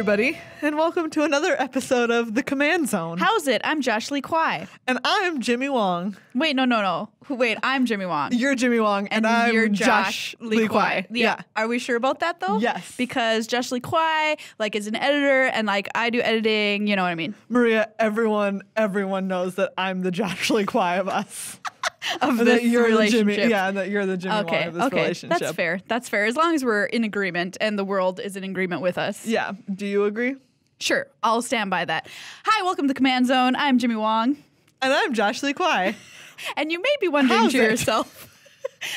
everybody, and welcome to another episode of The Command Zone. How's it? I'm Josh Lee Kwai. And I'm Jimmy Wong. Wait, no. Wait, I'm Jimmy Wong. You're Jimmy Wong, and I'm you're Josh Lee Kwai. Yeah. Are we sure about that, though? Yes. Because Josh Lee Kwai, is an editor, and, I do editing, you know what I mean? Maria, everyone knows that I'm the Josh Lee Kwai of us. Of and this that you're relationship. The Jimmy, yeah, and that you're the Jimmy Wong of this relationship. That's fair. As long as we're in agreement, and the world is in agreement with us. Yeah. Do you agree? Sure. I'll stand by that. Hi, welcome to Command Zone. I'm Jimmy Wong. And I'm Josh Lee Kwai. And you may be wondering How's to it? yourself,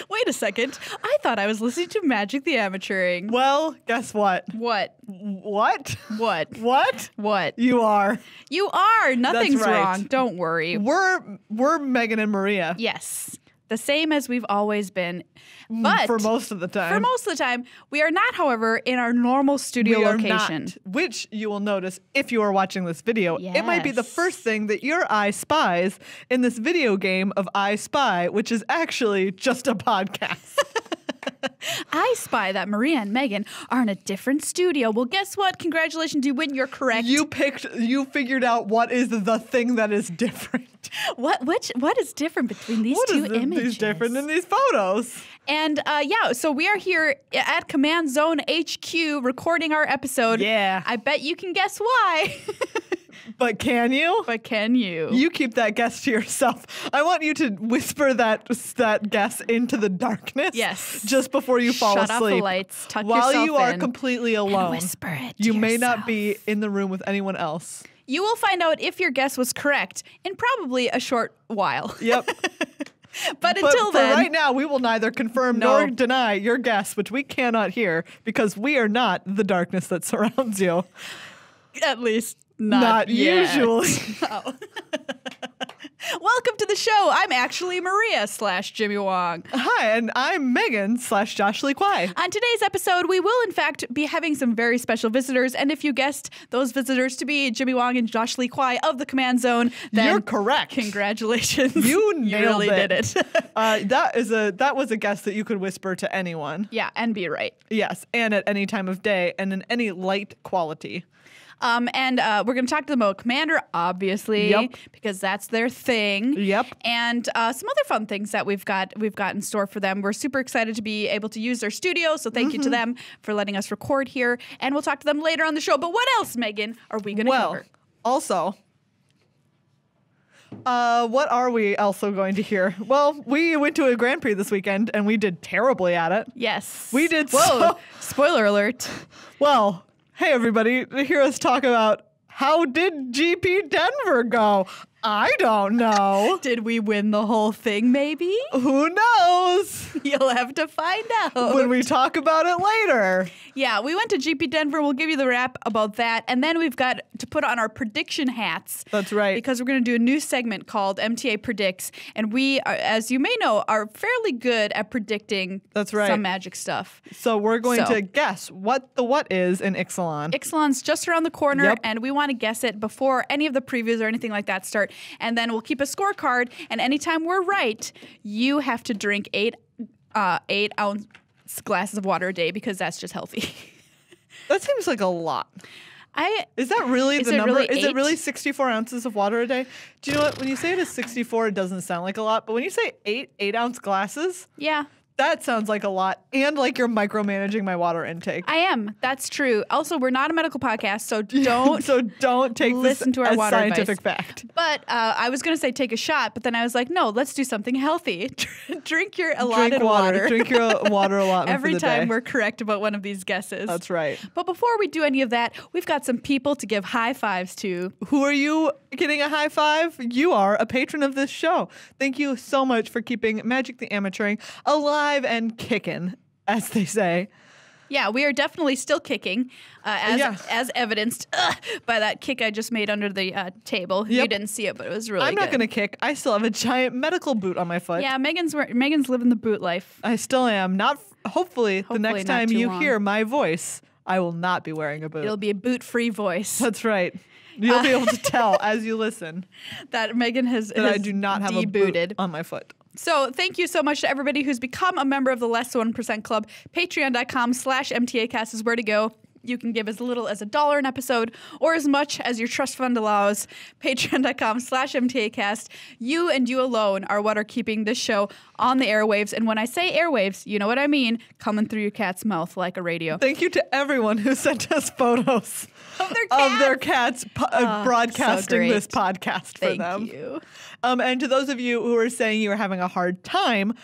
wait a second, I thought I was listening to Magic the Amateuring. Well, guess what? What? What? What? What? What? You are. You are. Nothing's That's right. wrong. Don't worry. We're Meghan and Maria. Yes. The same as we've always been. But for most of the time. For most of the time. We are not, however, in our normal studio we location. Are not, which you will notice if you are watching this video. Yes. It might be the first thing that your eye spies in this video game of I Spy, which is actually just a podcast. I spy that Maria and Meghan are in a different studio. Well, guess what? Congratulations, you win. You're correct. You figured out what is the thing that is different. What is different between these two images? What's different in these photos? And so we are here at Command Zone HQ recording our episode. Yeah. I bet you can guess why. But can you? But can you? You keep that guess to yourself. I want you to whisper that guess into the darkness. Yes. Just before you fall asleep. Shut off the lights. Tuck while yourself you are in, completely alone. and whisper it to You may yourself. not be in the room with anyone else. You will find out if your guess was correct in probably a short while. Yep. But until for then, right now, we will neither confirm nor deny your guess, which we cannot hear because we are not the darkness that surrounds you. at least not yet. Usually. Oh. Welcome to the show. I'm actually Maria / Jimmy Wong. Hi, and I'm Meghan / Josh Lee Kwai. On today's episode, we will in fact be having some very special visitors, and if you guessed those visitors to be Jimmy Wong and Josh Lee Kwai of the Command Zone, then you're correct. Congratulations. You nailed really it. did it. That was a guess that you could whisper to anyone. Yeah, and be right. Yes, and at any time of day and in any light quality. And we're going to talk to them about Commander, obviously, Yep. because that's their thing. Yep. And some other fun things that we've got in store for them. We're super excited to be able to use their studio, so thank you to them for letting us record here. And we'll talk to them later on the show. But what else, Meghan, are we going to cover? Also, what are we also going to hear? Well, we went to a Grand Prix this weekend, and we did terribly at it. Yes. We did Whoa. Spoiler alert. Well, hey, everybody, to hear us talk about how did GP Denver go? I don't know. Did we win the whole thing, maybe? Who knows? You'll have to find out. When we talk about it later. Yeah, we went to GP Denver. We'll give you the wrap about that. And then we've got to put on our prediction hats. That's right. Because we're going to do a new segment called MtA Predicts. And we, are, as you may know, are fairly good at predicting That's right. some magic stuff. So we're going to guess what the what is in Ixalan. Ixalan's just around the corner, Yep. and we want to guess it before any of the previews or anything like that start. And then we'll keep a scorecard, and anytime we're right, you have to drink 8-ounce glasses of water a day because that's just healthy. That seems like a lot. Is that really Is the it number? really Is it 8? really 64 ounces of water a day? Do you know what? When you say it is 64, it doesn't sound like a lot. But when you say 8-ounce glasses, Yeah. that sounds like a lot. And like you're micromanaging my water intake. I am. That's true. Also, we're not a medical podcast, so don't don't take listen this to our as water scientific advice. fact. But I was going to say take a shot, but then I was like, no, let's do something healthy. Drink your allotted water. Drink your water allotment Every for the time day. we're correct about one of these guesses. That's right. But before we do any of that, we've got some people to give high fives to. Who are you getting a high five? You are a patron of this show. Thank you so much for keeping Magic the Amateuring alive and kicking, as they say. Yeah, we are definitely still kicking, as evidenced by that kick I just made under the table. Yep. You didn't see it, but it was really I'm good. not going to kick. I still have a giant medical boot on my foot. Yeah, Megan's living the boot life. I still am. Hopefully the next not time too you long. hear my voice, I will not be wearing a boot. It'll be a boot-free voice. That's right. You'll be able to tell as you listen that Meghan has that I do not have a boot on my foot. So thank you so much to everybody who's become a member of the Less Than 1% Club. Patreon.com/MtACast is where to go. You can give as little as $1 an episode or as much as your trust fund allows. Patreon.com/MtACast. You and you alone are what are keeping this show on the airwaves. And when I say airwaves, you know what I mean. Coming through your cat's mouth like a radio. Thank you to everyone who sent us photos of their cats broadcasting this podcast for them. Thank you. And to those of you who are saying you are having a hard time,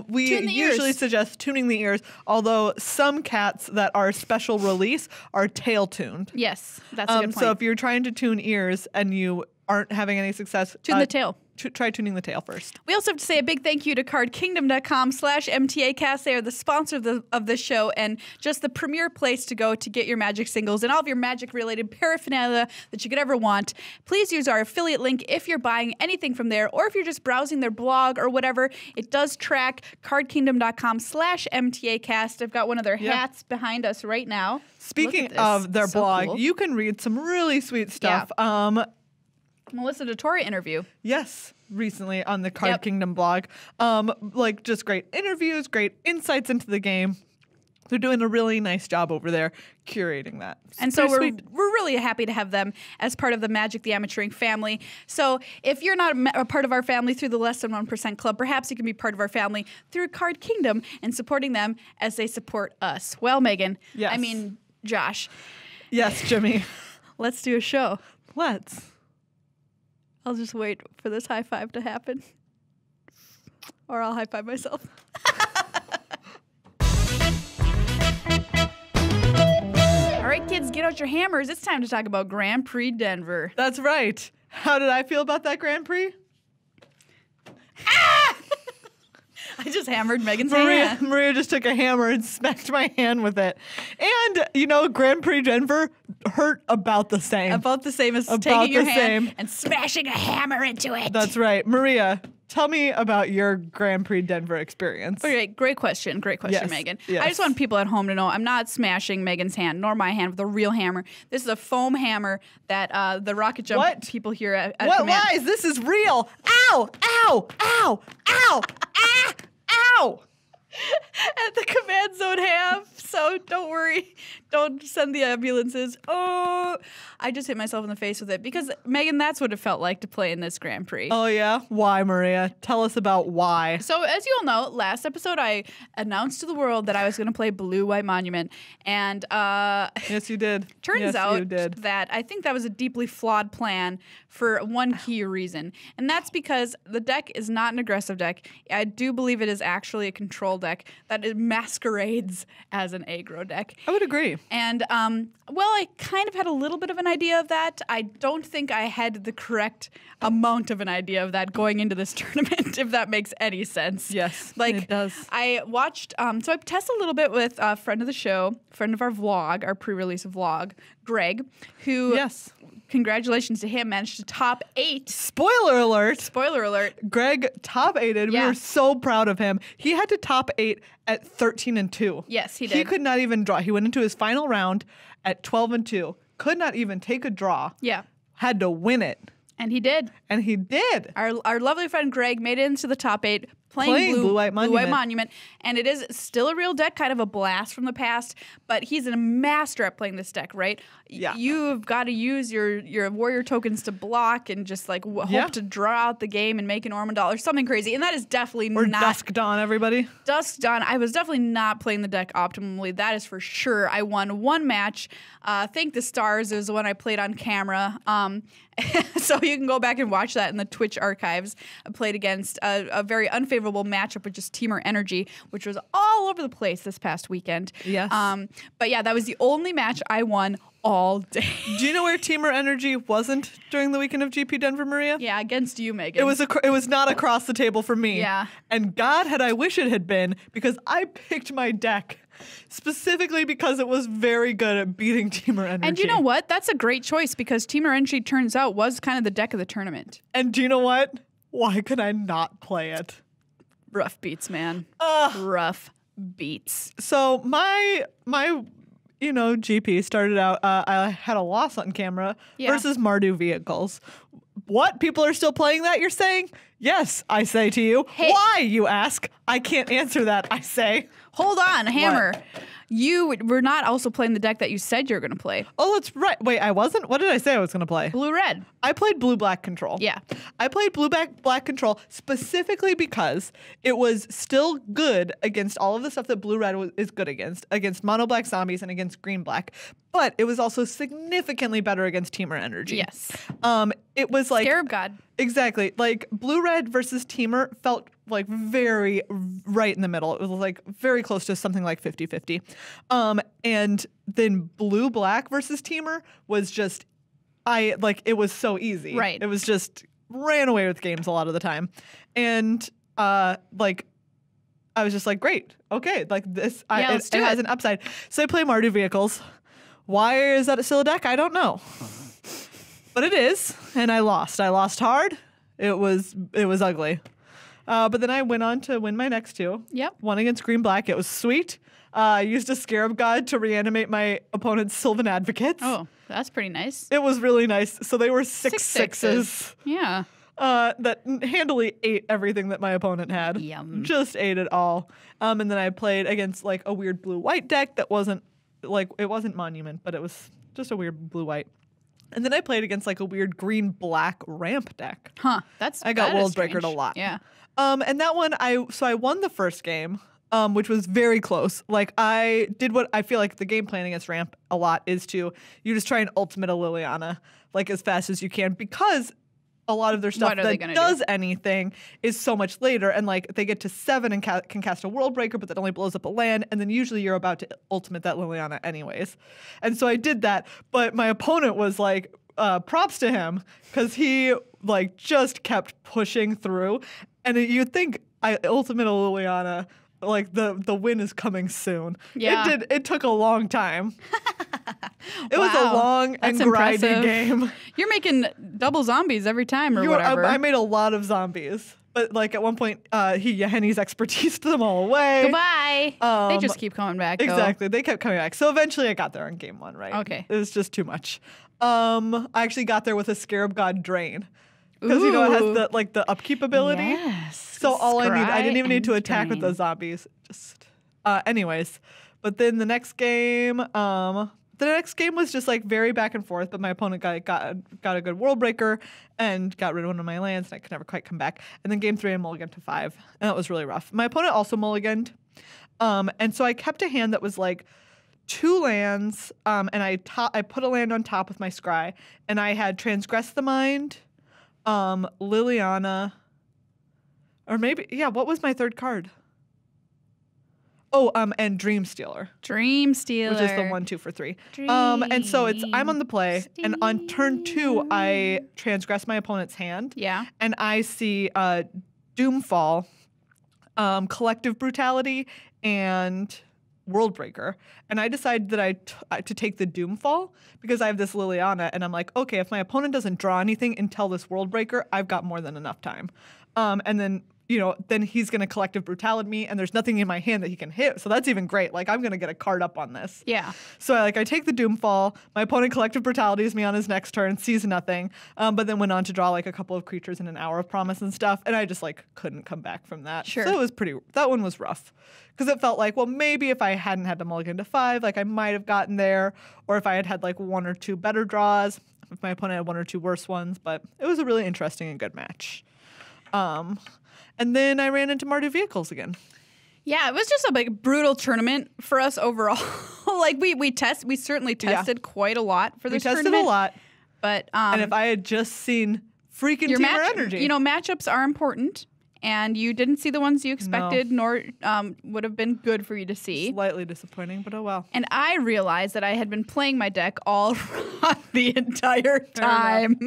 we usually suggest tuning the ears, although some cats that are special release are tail tuned. Yes, that's a good point. So if you're trying to tune ears and you aren't having any success, tune the tail. Try tuning the tail first. We also have to say a big thank you to cardkingdom.com/MtACast. They are the sponsor of this show and just the premier place to go to get your Magic singles and all of your Magic-related paraphernalia that you could ever want. Please use our affiliate link if you're buying anything from there or if you're just browsing their blog or whatever. It does track cardkingdom.com/MtACast. I've got one of their hats behind us right now. Speaking of their blog, you can read some really sweet stuff. Yeah. Melissa DeTore interview. Yes, recently on the Card Kingdom blog. Like just great interviews, great insights into the game. They're doing a really nice job over there curating that. And so we're really happy to have them as part of the Magic the Amateuring family. So if you're not a part of our family through the Less Than 1% Club, perhaps you can be part of our family through Card Kingdom and supporting them as they support us. Well, Megan. Yes. I mean, Josh. Yes, Jimmy. Let's do a show. Let's. I'll just wait for this high five to happen. Or I'll high five myself. All right, kids, get out your hammers. It's time to talk about Grand Prix Denver. That's right. How did I feel about that Grand Prix? Ah! I just hammered Megan's hand. Maria just took a hammer and smacked my hand with it. And, you know, Grand Prix Denver hurt about the same. About the same as taking your hand and smashing a hammer into it. That's right. Maria, tell me about your Grand Prix Denver experience. Okay, great question. Great question, Megan. Yes. I just want people at home to know I'm not smashing Megan's hand, nor my hand with a real hammer. This is a foam hammer that the rocket jump people here at What Command. lies? This is real. Ow! Ow! Ow! Ow! Ah! Ow! At the command zone have, so don't worry. Don't send the ambulances. Oh, I just hit myself in the face with it because, Megan, that's what it felt like to play in this Grand Prix. Oh, yeah? Why, Maria? Tell us about why. So, as you all know, last episode I announced to the world that I was going to play Blue White Monument. And yes, you did. Turns out that I think that was a deeply flawed plan for one key reason. And that's because the deck is not an aggressive deck. I do believe it is actually a control deck that it masquerades as an aggro deck. I would agree. And, well, I kind of had a little bit of an idea of that. I don't think I had the correct amount of an idea of that going into this tournament, if that makes any sense. Yes, like, it does. I watched, so I tested a little bit with a friend of the show, friend of our vlog, our pre-release vlog, Greg, who, congratulations to him, managed to top 8. Spoiler alert. Spoiler alert. Greg top 8'd. Yeah. We were so proud of him. He had to top 8 at 13-2. Yes, he did. He could not even draw. He went into his final round at 12-2. Could not even take a draw. Yeah. Had to win it. And he did. And he did. Our lovely friend Greg made it into the top 8 playing Blue White Monument. And it is still a real deck, kind of a blast from the past, but he's a master at playing this deck, right? Yeah. You've got to use your warrior tokens to block and just like hope to draw out the game and make an Ormondal or something crazy. And that is definitely or not... Dusk Dawn, everybody. Dusk Dawn. I was definitely not playing the deck optimally. That is for sure. I won one match. Thank the stars. It was the one I played on camera. So you can go back and watch that in the Twitch archives. I played against a very unfavorable matchup with just Teamer Energy, which was all over the place this past weekend. Yes. But yeah, that was the only match I won all day. Do you know where Teamer Energy wasn't during the weekend of GP Denver, Maria? Yeah, against you, Megan. It was not across the table for me. Yeah. And God, had I wish it had been, because I picked my deck specifically because it was very good at beating Teamer Energy. And you know what? That's a great choice because Teamer Energy turns out was kind of the deck of the tournament. And do you know what? Why could I not play it? Rough beats, man. Rough beats. So my GP started out, I had a loss on camera versus Mardu Vehicles. What? People are still playing that, you're saying? Yes, I say to you. Hey. Why, you ask? I can't answer that, I say. Hold on, Hammer. What? You were not also playing the deck that you said you were going to play. Oh, that's right. Wait, I wasn't? What did I say I was going to play? Blue-red. I played blue-black control. Yeah. I played blue-black control specifically because it was still good against all of the stuff that blue-red is good against mono-black zombies and against green-black. But it was also significantly better against Teamer energy. Yes. It was like Scarab God. Exactly. Like blue-red versus Teamer felt like very right in the middle. It was like very close to something like 50-50. And then blue-black versus Teamer was just it was so easy. Right. It was just ran away with games a lot of the time. And I was just like, great. Okay. Like this it has an upside. So I play Mardu vehicles. Why is that still a deck? I don't know. But it is, and I lost. I lost hard. It was ugly. But then I went on to win my next two. Yep. One against green-black. It was sweet. I used a Scarab God to reanimate my opponent's Sylvan Advocates. Oh, that's pretty nice. It was really nice. So they were sixes. Yeah. That handily ate everything that my opponent had. Yum. Just ate it all. And then I played against like a weird blue-white deck that wasn't it wasn't Monument, but it was just a weird blue-white. And then I played against like a weird green-black ramp deck. Huh. I got World Breakered a lot. Yeah. And that one I won the first game, which was very close. Like I did what I feel like the game plan against ramp a lot is to you just try and ultimate a Liliana like as fast as you can because a lot of their stuff that does anything is so much later, and like they get to 7 and can cast a World Breaker, but that only blows up a land, and then usually you're about to ultimate that Liliana anyways. And so I did that, but my opponent was like, props to him, because he like just kept pushing through, and you'd think I ultimate a Liliana, like the win is coming soon. Yeah. It took a long time. It was a long and grindy game. You're making double zombies every time or whatever. I made a lot of zombies. But like at one point, Henny's expertise them all away. Goodbye. They just keep coming back, though. Exactly. They kept coming back. So eventually I got there on game 1, right? Okay. It was just too much. I actually got there with a Scarab God Drain. Because, it has the upkeep ability. Yes. So all I didn't even need to attack with those zombies. Just, anyways. But then the next game, was just like very back and forth, but my opponent got a good World Breaker and got rid of one of my lands, and I could never quite come back. And then game 3, I mulliganed to 5, and that was really rough. My opponent also mulliganed, and so I kept a hand that was like 2 lands, and I put a land on top with my scry, and I had Transgress the Mind, Liliana, or maybe, what was my third card? Oh, and Dream Stealer. Dream Stealer. Which is the 1/2 for 3. And so I'm on the play, and on turn 2, I transgress my opponent's hand. Yeah. And I see Doomfall, Collective Brutality, and World Breaker. And I decided that to take the Doomfall because I have this Liliana, and I'm like, okay, if my opponent doesn't draw anything until this World Breaker, I've got more than enough time. And then then he's going to Collective Brutality me, and there's nothing in my hand that he can hit. So that's even great. Like, I'm going to get a card up on this. Yeah. So I take the Doomfall. My opponent Collective Brutalities me on his next turn, sees nothing, but then went on to draw like a couple of creatures in an Hour of Promise and stuff, and I just like couldn't come back from that. Sure. So that one was rough. Because it felt like, well, maybe if I hadn't had to mulligan to 5, like I might have gotten there, or if I had like 1 or 2 better draws, if my opponent had 1 or 2 worse ones, but it was a really interesting and good match. And then I ran into Mardu vehicles again. Yeah, it was just a brutal tournament for us overall. Like we certainly tested quite a lot for this tournament. We tested a lot. But and if I had just seen freaking Teamer energy. Matchups are important. And you didn't see the ones you expected, nor would have been good for you to see. Slightly disappointing, but oh well. And I realized that I had been playing my deck all wrong the entire time,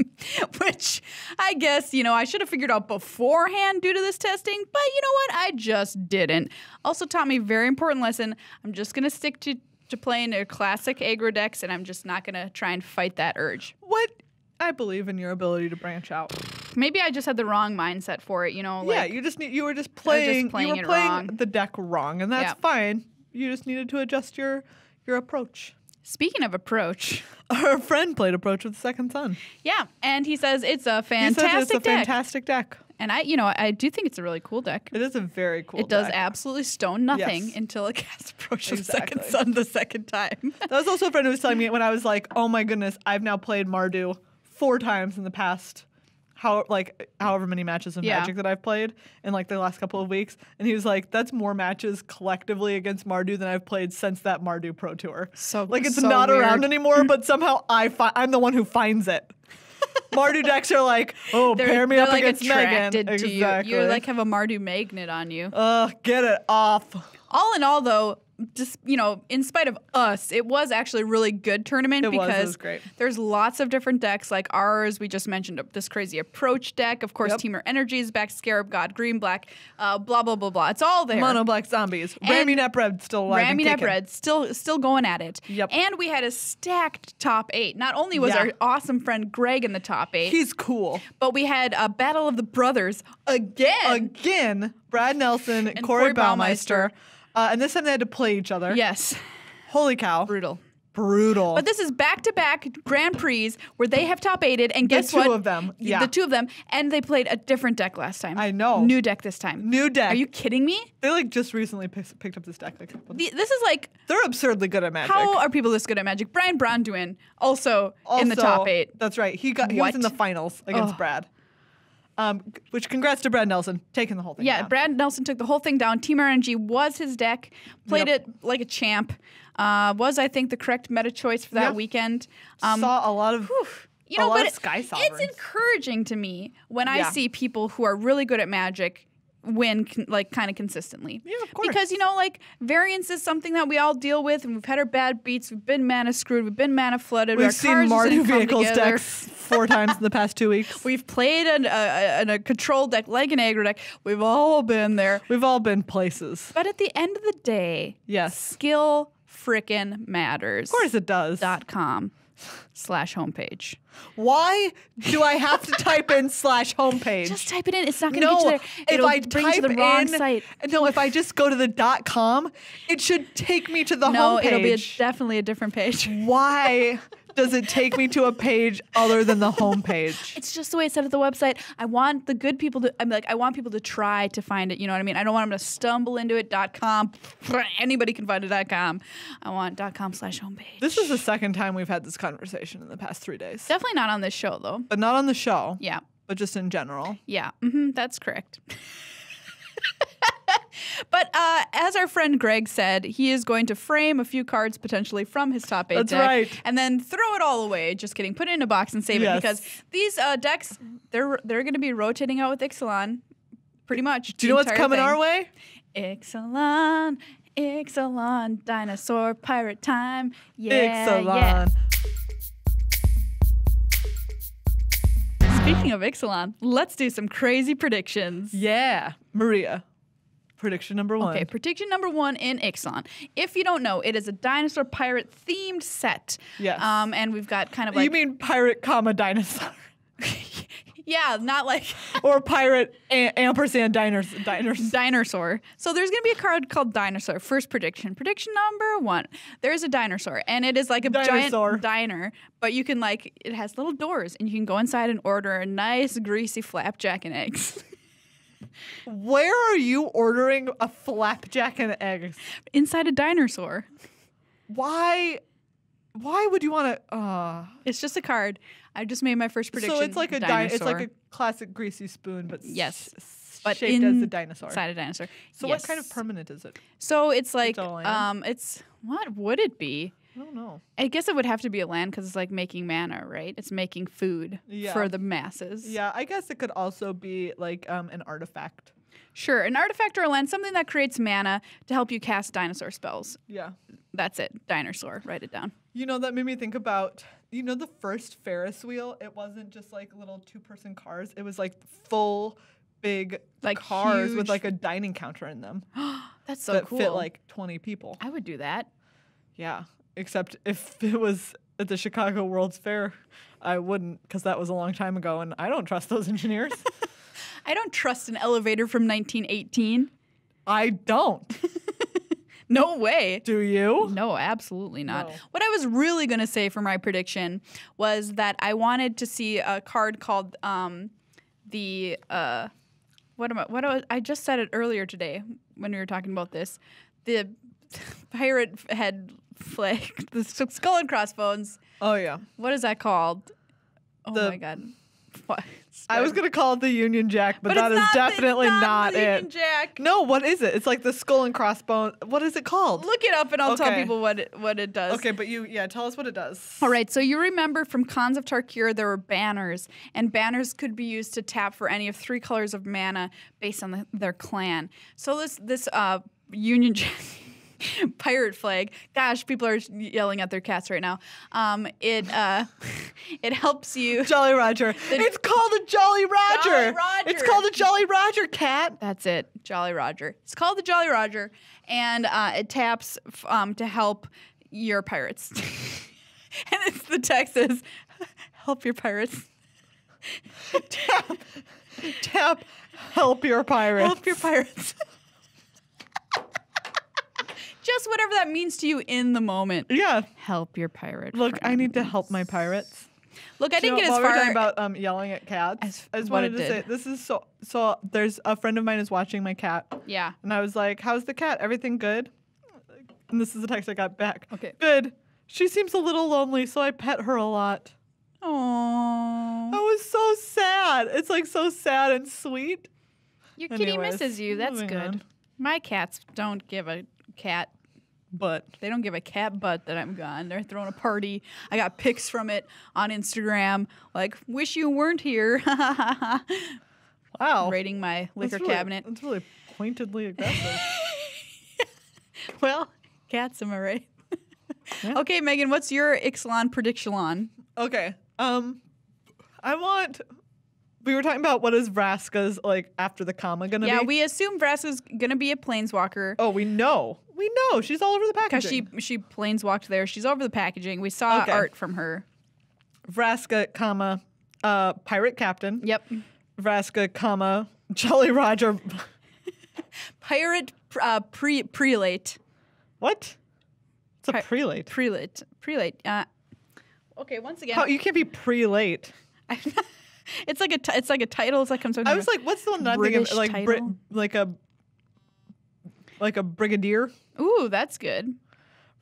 which I guess, I should have figured out beforehand due to this testing, but you know what? I just didn't. Also taught me a very important lesson. I'm just going to stick to playing a classic aggro decks, and I'm just not going to try and fight that urge. What? I believe in your ability to branch out. Maybe I just had the wrong mindset for it, Like, you were just playing wrong. The deck wrong, and that's fine. You just needed to adjust your approach. Speaking of approach, our friend played approach with the Second Son. Yeah, and he says it's a fantastic deck. Fantastic deck. And I do think it's a really cool deck. It is a very cool It does deck. absolutely stone nothing until it casts Approach of the Second Sun the second time. That was also a friend who was telling me when I was like, oh my goodness, I've now played Mardu 4 times in the past however many matches of Magic that I've played in like the last couple of weeks. And he was like, that's more matches collectively against Mardu than I've played since that Mardu Pro Tour. So like it's so not weird. around anymore, but somehow I'm the one who finds it. Mardu decks are like, pair me up like against Meghan. To you like have a Mardu magnet on you. Get it off. All in all, though, just in spite of us, it was actually a really good tournament It because was great. there's lots of different decks like ours. We just mentioned this crazy approach deck. Of course, Teamer Energies, back Scarab God, Green Black, blah blah blah blah. It's all there. Mono Black Zombies. Ramunet Red still alive. Ramunet Red still going at it. Yep. And we had a stacked top 8. Not only was our awesome friend Greg in the top 8, He's cool. but we had a Battle of the Brothers again. Brad Nelson and Corey Corey Baumeister. And this time they had to play each other. Yes. Holy cow. Brutal. But this is back-to-back Grand Prix where they have top 8'd, and guess what? The two of them. Yeah. The two of them, and they played a different deck last time. I know. New deck this time. New deck. Are you kidding me? They like just recently picked up this deck. This is like... They're absurdly good at Magic. How are people this good at Magic? Brian Bronduin, also in the top 8. That's right. He was in the finals against Brad. Which congrats to Brad Nelson, taking the whole thing down. Brad Nelson took the whole thing down. Team RNG was his deck, played it like a champ. Was, I think, the correct meta choice for that weekend. Saw a lot of Sky Sovereigns. It's encouraging to me when I see people who are really good at Magic win kind of consistently. Yeah, of course. Because, variance is something that we all deal with, and we've had our bad beats. We've been mana screwed. We've been mana flooded. We've our seen cards just Mardu didn't come Vehicles together. decks 4 times in the past 2 weeks. We've played a control deck like an aggro deck. We've all been there. We've all been places. But at the end of the day, yes, skill frickin' matters. Of course it does. .com/homepage. Why do I have to type in /homepage? Just type it in. It's not going to get you there. It'll bring you to the wrong site. No, if I just go to the .com, it should take me to the homepage. No, it'll be definitely a different page. Why does it take me to a page other than the homepage? It's just the way it's set at the website. I want the good people to. I want people to try to find it. You know what I mean? I don't want them to stumble into it. .com. Anybody can find it. .com. I want .com/homepage. This is the second time we've had this conversation in the past 3 days. Definitely not on this show, though. But not on the show. Yeah. But just in general. Yeah. That's correct. But as our friend Greg said, he is going to frame a few cards potentially from his top 8 That's deck. right. And then throw it all away. Just kidding. Put it in a box and save it because these decks, they're going to be rotating out with Ixalan pretty much. Do you know what's coming our way? Ixalan, dinosaur pirate time. Yeah, Ixalan. Speaking of Ixalan, let's do some crazy predictions. Yeah. Maria. Prediction number 1. Okay, prediction number 1 in Ixalan. If you don't know, it is a dinosaur pirate themed set. Yes. And we've got kind of like... You mean pirate, dinosaur. Yeah, not like... Or pirate ampersand dinosaur. Dinosaur. So there's going to be a card called Dinosaur. First prediction. Prediction number 1. There's a dinosaur, and it is like a giant diner, but you can it has little doors, and you can go inside and order a nice, greasy flapjack and eggs. Where are you ordering a flapjack and eggs? Inside a dinosaur. Why would you want to? It's just a card. I just made my first prediction. So it's like it's like a classic greasy spoon, but but shaped as a dinosaur. Inside a dinosaur. So what kind of permanent is it? So it's like it's what would it be? I don't know. I guess it would have to be a land because it's like making mana, right? It's making food for the masses. Yeah, I guess it could also be like an artifact. Sure, an artifact or a land, something that creates mana to help you cast dinosaur spells. Yeah. That's it. Dinosaur. Write it down. That made me think about, the first Ferris wheel? It wasn't just like little 2-person cars. It was like full big cars with like a dining counter in them. That's so that cool. fit like 20 people. I would do that. Yeah. Except if it was at the Chicago World's Fair, I wouldn't, because that was a long time ago, and I don't trust those engineers. I don't trust an elevator from 1918. I don't. No way. Do you? No, absolutely not. No. What I was really going to say for my prediction was that I wanted to see a card called the I just said it earlier today when we were talking about this. The pirate head flag, the skull and crossbones. Oh yeah. What is that called? Oh my god. What? I was gonna call it the Union Jack, but that it's is definitely not the it. Union Jack. No, what is it? It's like the skull and crossbone. What is it called? Look it up and I'll tell Okay. people what it does. Okay, but tell us what it does. All right, so you remember from Khans of Tarkir there were banners, and banners could be used to tap for any of 3 colors of mana based on their clan. So this Union Jack pirate flag. Gosh, people are yelling at their cats right now. It helps you. Jolly Roger. It's called a Jolly Roger. Jolly Roger. It's called a Jolly Roger, cat. That's it, Jolly Roger. It's called the Jolly Roger, and it taps to help your pirates. And the text is, "Help your pirates." Tap. Help your pirates. Help your pirates. Just whatever that means to you in the moment. Yeah. Help your pirate. Look, I need to friends. help my pirates. Look, I didn't get as while we're talking far. about yelling at cats. I just what wanted it to say did. this is so. There's a friend of mine is watching my cat, Yeah. and I was like, "How's the cat? Everything good?" And this is the text I got back. Okay. Good. She seems a little lonely, so I pet her a lot. Aww. I was so sad. It's like so sad and sweet. Your kitty Anyways, misses you. That's moving good. on. My cats don't give a cat. But They don't give a cat butt that I'm gone. They're throwing a party. I got pics from it on Instagram. Like, wish you weren't here. wow, Raiding my liquor That's really- cabinet. That's really pointedly aggressive. Well, cats, am I right? Yeah. Okay, Megan, what's your Ixalan Predixalans? Okay. We were talking about what is Vraska's like after the comma gonna Yeah, be? we assume Vraska's gonna be a planeswalker Oh, we know. We know. She's all over the because packaging. she planeswalked there. She's over the packaging. We saw Okay. art from her. Vraska, comma, pirate captain. Yep. Vraska, comma, Jolly Roger. Pirate prelate. What? It's a Pi- prelate. Prelate. Okay, once again, How, you can't be prelate. it's like a title. It's like some sort of. I was like, what's the one that I'm British thinking of? Like title? like a brigadier. Ooh, that's good.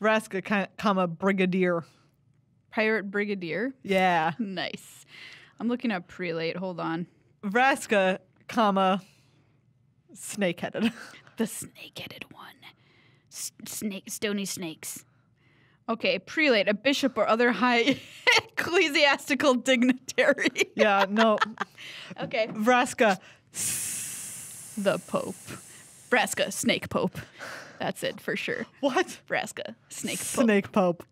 Vraska, comma, brigadier. Pirate brigadier. Yeah. Nice. I'm looking up prelate. Hold on. Vraska, comma, snake-headed. The snake-headed one. Stony snakes. Okay, prelate, a bishop or other high ecclesiastical dignitary. Yeah, no. Okay. Vraska, The Pope. Vraska, snake pope. That's it for sure. what? Vraska, snake pope. Snake Pope.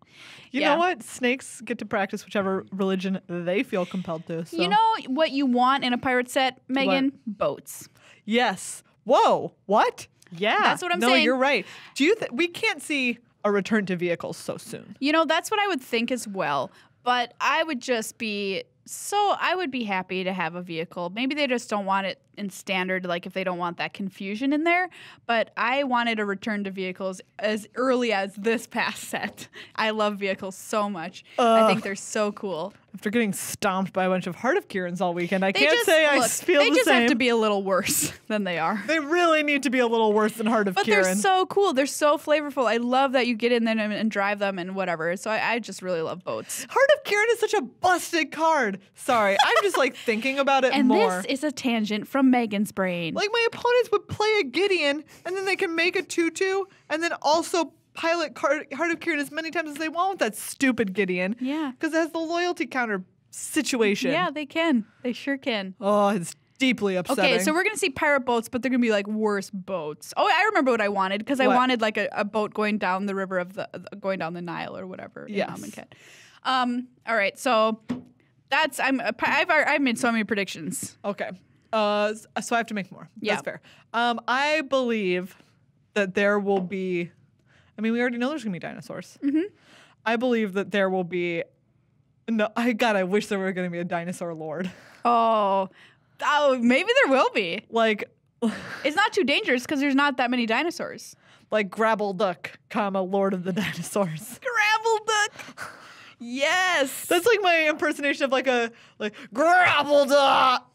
You Yeah. know what? Snakes get to practice whichever religion they feel compelled to. So. You know what you want in a pirate set, Megan? Boats. Yes. Whoa. What? Yeah. That's what I'm no, saying. you're right. Do you we can't see a return to vehicles so soon? You know, that's what I would think as well. But I would just be I would be happy to have a vehicle. Maybe they just don't want it in standard, like if they don't want that confusion in there. But I wanted a return to vehicles as early as this past set. I love vehicles so much. I think they're so cool. After getting stomped by a bunch of Heart of Kierans all weekend, I They can't just, say I look, feel they the just same. have to be a little worse than they are. They really need to be a little worse than Heart of But Kieran. they're so cool. They're so flavorful. I love that you get in there and drive them and whatever. So I just really love boats. Heart of Kieran is such a busted card. Sorry, I'm just like thinking about it And more. this is a tangent from Megan's brain. Like my opponents would play a Gideon, and then they can make a 2/2, and then also pilot Heart of Kieran as many times as they want with that stupid Gideon. Yeah. Because it has the loyalty counter situation. Yeah, they can. They sure can. Oh, it's deeply upsetting. Okay, so we're going to see pirate boats, but they're going to be like worse boats. Oh, I remember what I wanted because I What? wanted like a boat going down the river going down the Nile or whatever. in Yes. Amonkhet. All right, so that's I've made so many predictions. Okay. So I have to make more. Yeah. That's fair. I believe that there will be. I mean, we already know there's gonna be dinosaurs. Mm-hmm. I believe that there will be. No, I wish there were gonna be a dinosaur lord. Oh, maybe there will be. Like It's not too dangerous because there's not that many dinosaurs. Grabble Duck, comma Lord of the Dinosaurs. Gravel duck. Yes. That's like my impersonation of like grapple duck,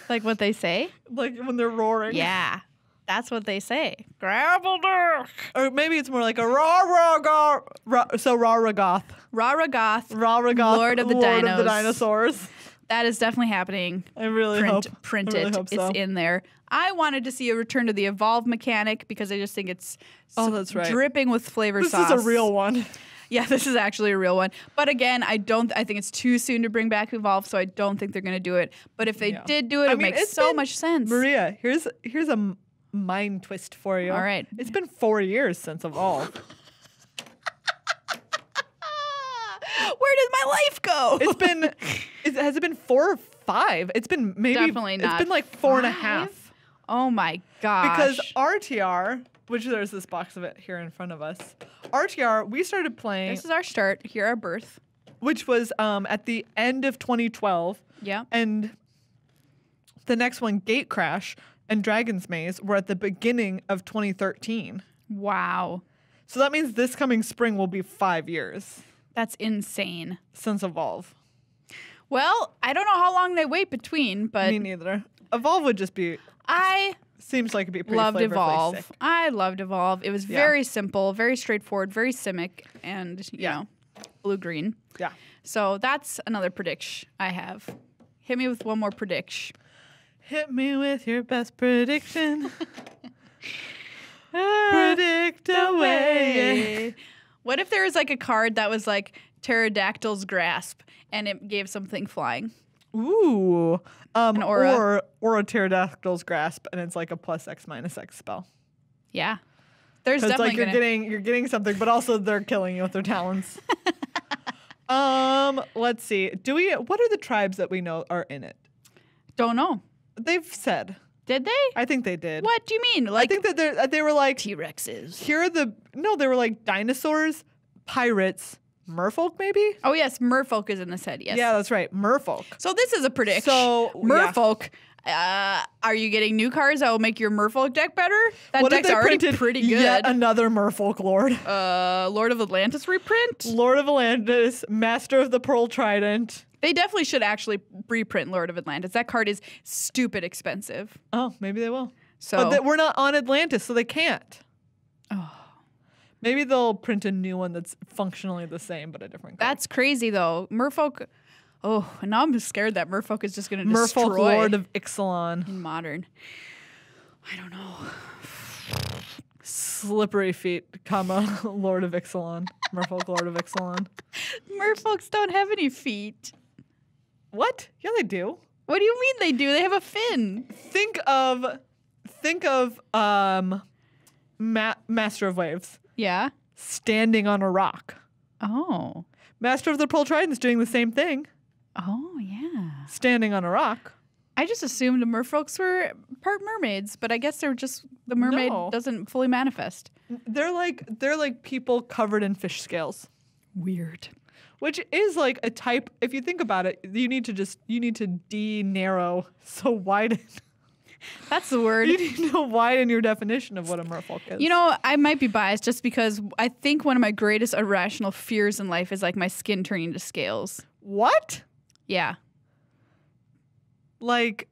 Like what they say? like when they're roaring. Yeah. That's what they say. Grapple duck. Or maybe it's more like a rah-rah-goth. Rah-rah-goth. Rah-rah-goth. Rah-rah-goth. Lord of the Lord Dinos. of the Dinosaurs. That is definitely happening. I really hope. Print I really it. hope so. It's in there. I wanted to see a return to the evolve mechanic because I just think it's that's right. dripping with flavor This sauce. is a real one. Yeah, this is actually a real one. But again, I think it's too soon to bring back evolve, so I don't think they're going to do it. But if they did do it, it makes so much sense. Maria, here's a mind twist for you. All right. It's been 4 years since evolve. Where did my life go? Has it been 4 or 5? It's been maybe Definitely not. It's been like 4.5. Oh my gosh. Because RTR, which there's this box of it here in front of us. RTR, we started playing, this is our start. Here, our birth. which was at the end of 2012. Yeah. And the next one, Gate Crash and Dragon's Maze, were at the beginning of 2013. Wow. So that means this coming spring will be 5 years That's insane. since Evolve. Well, I don't know how long they wait between, but Me neither. Evolve would just be, I seems like it'd be pretty loved flavorfully Evolve. sick. I loved Evolve. It was very simple, very straightforward, very simic, and, you know, blue-green. Yeah. So that's another prediction I have. Hit me with one more prediction. Hit me with your best prediction. Predict away. What if there was like a card that was like Pterodactyl's Grasp and it gave something flying? Ooh. An aura. Or a Pterodactyl's Grasp, and it's like a +X/-X spell. Yeah. There's Because definitely like you're getting something, but also they're killing you with their talons. Let's see. What are the tribes that we know are in it? Don't know. They've said. Did they? I think they did. What do you mean? Like I think that they were like T-Rexes. they were like dinosaurs, pirates, merfolk maybe? Oh yes, merfolk is in the set, yes. Yeah, that's right. Merfolk. So this is a prediction. So, merfolk. Are you getting new cards that will make your merfolk deck better? That What if deck's they already printed pretty good. yet another merfolk lord? Lord of Atlantis reprint? Lord of Atlantis, Master of the Pearl Trident. They definitely should actually reprint Lord of Atlantis. That card is stupid expensive. Oh, maybe they will. So But we're not on Atlantis, so they can't. Oh. Maybe they'll print a new one that's functionally the same, but a different color. That's crazy though. Merfolk. Oh, and now I'm scared that Merfolk is just going to destroy Merfolk Lord of Ixalan. in modern. I don't know. Slippery feet, comma, Lord of Ixalan. Merfolk Lord of Ixalan. Merfolks don't have any feet. What? Yeah, they do. What do you mean they do? They have a fin. Think of Master of Waves Yeah. standing on a rock. Oh. Master of the Pearl Trident's doing the same thing, Oh, yeah. standing on a rock. I just assumed the merfolks were part mermaids, but I guess they're just the mermaid No. doesn't fully manifest. They're like people covered in fish scales, Weird. which is like a type. If you think about it, you need to de-narrow, so widen. That's the word. You need to widen your definition of what a merfolk is. You know, I might be biased just because I think one of my greatest irrational fears in life is like my skin turning to scales. What? Yeah. Like,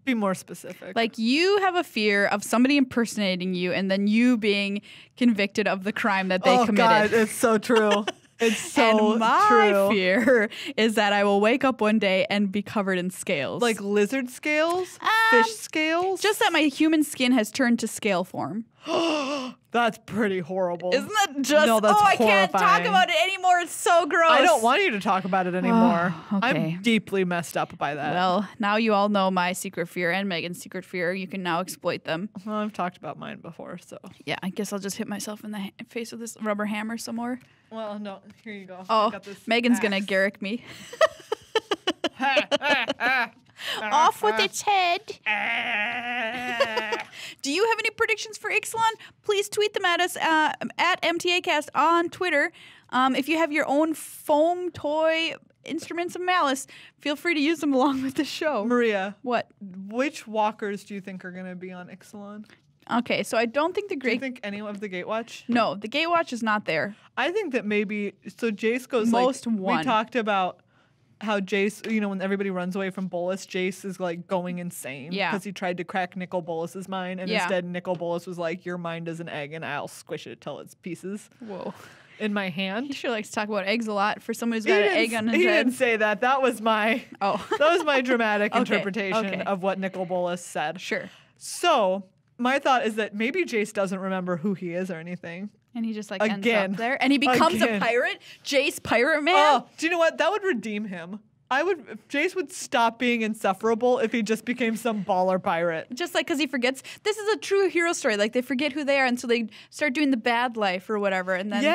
be more specific. Like you have a fear of somebody impersonating you and then you being convicted of the crime that they committed. Oh God, it's so true. It's so and my true. fear is that I will wake up one day and be covered in scales. Like lizard scales, fish scales. just that my human skin has turned to scale form. That's pretty horrible. Isn't that just? No, that's I can't talk horrifying. about it anymore. It's so gross. I don't want you to talk about it anymore. okay. I'm deeply messed up by that. Well, now you all know my secret fear and Megan's secret fear. You can now exploit them. Well, I've talked about mine before, so. Yeah, I guess I'll just hit myself in the face with this rubber hammer some more. Well, no. Here you go. Oh, I got this Megan's gonna axe. Garrick me. Off with its head. Do you have any predictions for Ixalan? Please tweet them at us at MtACast on Twitter. If you have your own foam toy instruments of malice, feel free to use them along with the show. Maria, What? which walkers do you think are going to be on Ixalan? Okay, so I don't think the Do you Great... think any of the Gatewatch? No, the Gatewatch is not there. I think that maybe, so Jace goes Most like, one. we talked about how Jace, when everybody runs away from Bolus, Jace is like going insane. Yeah. Because he tried to crack Nicol Bolas's mind, and Yeah. instead Nicol Bolas was like, your mind is an egg, and I'll squish it till it's pieces Whoa. in my hand. He sure likes to talk about eggs a lot for someone who's got an egg on his He head. didn't say that. That was my dramatic Okay, interpretation okay. of what Nicol Bolas said. Sure. So my thought is that maybe Jace doesn't remember who he is or anything. And he just like Again. ends up there. And he becomes Again. a pirate? Jace Pirate Man? Oh, do you know what? That would redeem him. Jace would stop being insufferable if he just became some baller pirate. Just like because he forgets. This is a true hero story. Like they forget who they are, and so they start doing the bad life or whatever. And then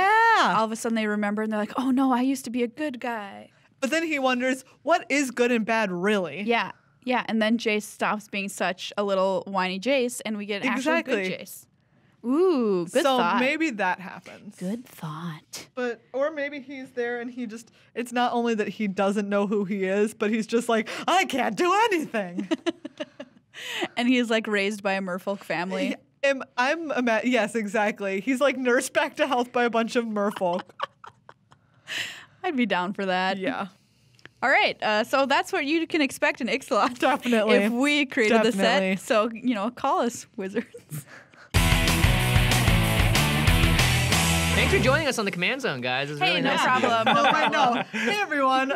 all of a sudden they remember, and they're like, "Oh no, I used to be a good guy." But then he wonders, what is good and bad really? Yeah, yeah. And then Jace stops being such a little whiny Jace, and we get an actual good Exactly. Jace. Ooh, good so thought. maybe that happens. Good thought. Or maybe he's there and it's not only that he doesn't know who he is, but he's just like, I can't do anything. And he is like raised by a merfolk family. Yes, exactly. He's like nursed back to health by a bunch of merfolk. I'd be down for that. Yeah. All right, so that's what you can expect in Ixalan. Definitely. If we created Definitely. the set. So, call us, wizards. Thanks for joining us on the Command Zone, guys. It's Hey, really no nice. problem. Oh, wait, no. Hey, everyone.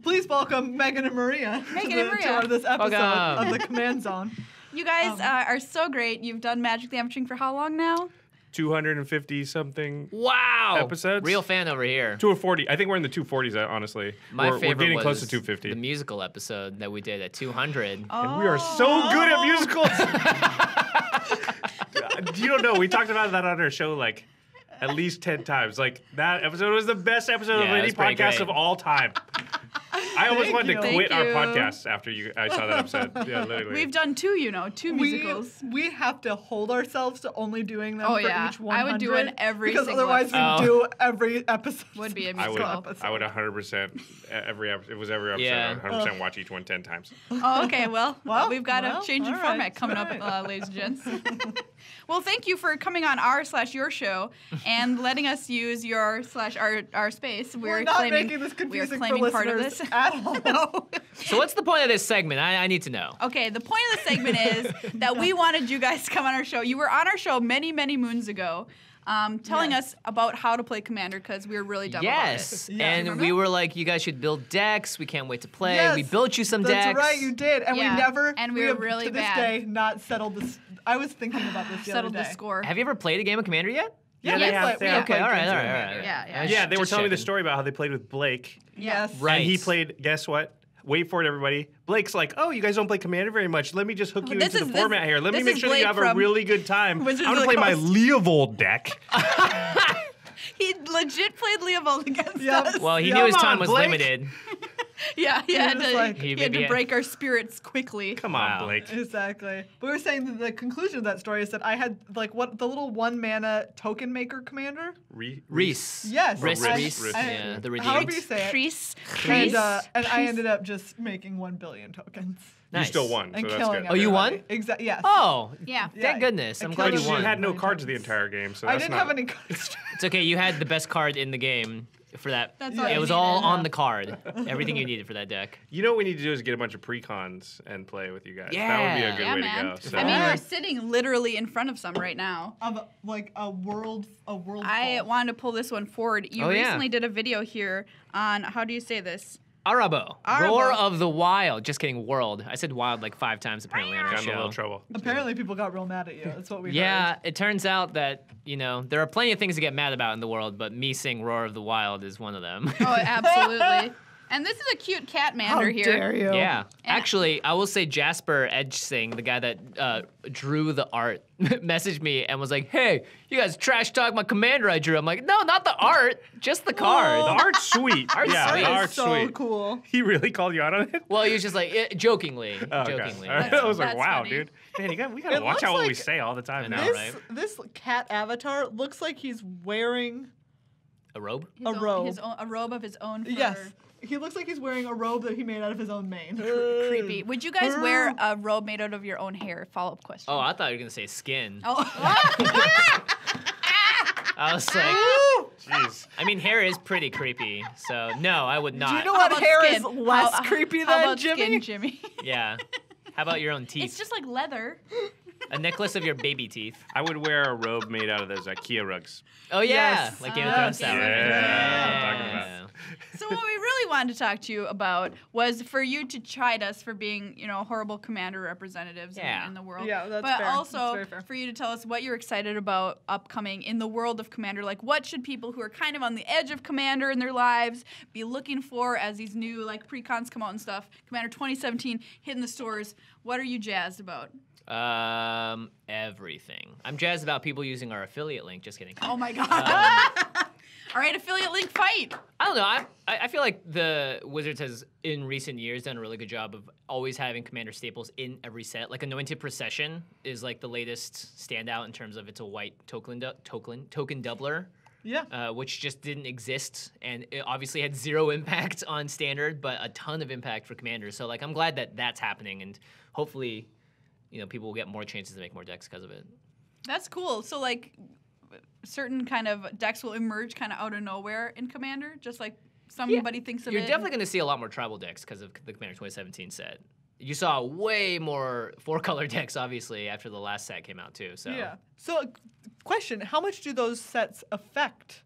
Please welcome Meghan and Maria to this episode Welcome. of the Command Zone. You guys are so great. You've done Magic the Amateuring for how long now? 250 something Wow. episodes. Real fan over here. 240. I think we're in the 240s, honestly. My we're favorite getting was close to 250. the musical episode that we did at 200. And we are so good at musicals. You don't know. We talked about that on our show like at least 10 times. Like that episode was the best episode of Yeah, it any was pretty podcast great. of all time. I almost wanted to Thank quit our you. podcast after I saw that episode. Yeah, literally. We've done two musicals. We have to hold ourselves to only doing them Oh, for yeah. each 100. I would do it every because single otherwise episode. we do every episode. Would be a I would, musical. episode. I would 100% every episode. It was every episode. Yeah. I would 100% watch each one 10 times. Oh, okay. Well, we've got well, a change in all format right, coming all up, right. ladies and gents. Well, thank you for coming on our/your show and letting us use your/our space. We're not claiming, making this we're confusing claiming for part of listeners this. at all. No. So what's the point of this segment? I need to know. Okay, the point of the segment is that we wanted you guys to come on our show. You were on our show many, many moons ago, telling Yes. us about how to play Commander because we were really dumb Yes. about it. Yeah. And Remember? we were like, you guys should build decks. We can't wait to play. Yes, We built you some That's decks. right, you did. And Yeah, we never, and we were have, really to this bad. day, not settled this. I was thinking about this the Settled other the day. score. Have you ever played a game of Commander yet? Yeah, they we have- played- they we have. Okay, played all right, games all of right, all Commander. right. Yeah, yeah. Yeah, they were Just telling me the checking. story about how they played with Blake. Yes. Right. And he played, guess what? Wait for it, everybody. Blake's like, oh, you guys don't play Commander very much. Let me just hook you This into the is- format here. Let me this make is sure that you Blake have a from really good time. Wizards I'm of going to the play my Coast. Leovold deck. He legit played Leovold against Yep. us. Well, he Come knew his on, time was Blake. limited. Yeah, he had was to, like- he had to break our spirits quickly. Come Wow. on, Blake. Exactly. But we were saying that the conclusion of that story is that I had like what the little 1 mana token maker commander. Reese. Yes. Reese. Or Reese. Reese. Yeah, the However you redeemed. say it. Crease. And I ended up just making 1 billion tokens Nice. You still won, and so that's killing good. Oh, you won? everybody. Exactly. Yes. Oh. Yeah. Yeah. Thank goodness. I'm I glad killed you But won. you had no Billion cards the tokens. entire game, so I that's didn't not... have any cards. It's okay. You had the best card in the game for that. That's all It you was needed. all on the card. Everything you needed for that deck. You know what we need to do is get a bunch of pre-cons and play with you guys. That would be a Yeah. good Yeah, way man. to go. So. I mean, Yeah. we're sitting literally in front of some right now. Of like a world. I full. wanted to pull this one forward. You Oh, yeah. recently did a video here on, how do you say this? Arabo. Arabo. Roar of the Wild. Just kidding, world. I said wild like 5 times apparently on our Got in a little show. trouble. Apparently, people got real mad at you. That's what we Yeah, heard. it turns out that, there are plenty of things to get mad about in the world, but me saying Roar of the Wild is one of them. Oh, absolutely. And this is a cute Cat-mander How here. dare you? Yeah. And- Actually, I will say Jasper Edgesing, the guy that drew the art, messaged me and was like, hey, you guys trash talk my commander I drew. I'm like, no, not the art, just the card. The art's sweet. Art's yeah, sweet. the That is art's so sweet. cool. He really called you out on it? Well, he was just like, jokingly. Oh, okay. Jokingly. All right. yeah. I was like, That's wow, funny. dude. Man, we gotta It watch looks out what we like- say all the time I now. know, This right? this cat avatar looks like he's wearing A robe? His A own, robe. a robe of his own fur. Yes. He looks like he's wearing a robe that he made out of his own mane. Creepy. Would you guys wear a robe made out of your own hair? Follow-up question. Oh, I thought you were gonna say skin. Oh. I was like, Jeez. I mean, hair is pretty creepy, so no, I would not. Do you know How what about hair skin? is less creepy How than about Jimmy? skin, Jimmy? Yeah. How about your own teeth? It's just like leather. A necklace of your baby teeth. I would wear a robe made out of those IKEA rugs. Oh yeah, Yes. like Game of Thrones style. Game of Yeah, Thrones. I'm talking about. So what we really wanted to talk to you about was for you to chide us for being, horrible commander representatives Yeah. in the world. Yeah, that's but fair. That's also very fair. for you to tell us what you're excited about upcoming in the world of Commander. Like, what should people who are kind of on the edge of Commander in their lives be looking for as these new pre-cons come out and stuff? Commander 2017 hitting the stores. What are you jazzed about? Everything. I'm jazzed about people using our affiliate link. Just kidding. Oh my god! All right, affiliate link fight. I don't know. I feel like the Wizards has, in recent years, done a really good job of always having Commander staples in every set. Like Anointed Procession is like the latest standout in terms of it's a white token doubler. Yeah. Which just didn't exist, and it obviously had zero impact on Standard, but a ton of impact for Commander. So I'm glad that that's happening, and hopefully, people will get more chances to make more decks because of it. That's cool. So certain kind of decks will emerge kind of out of nowhere in Commander, just like somebody thinks of You're it. definitely going to see a lot more tribal decks because of the Commander 2017 set. You saw way more 4-color decks, obviously, after the last set came out, too. So Yeah. So, question: how much do those sets affect?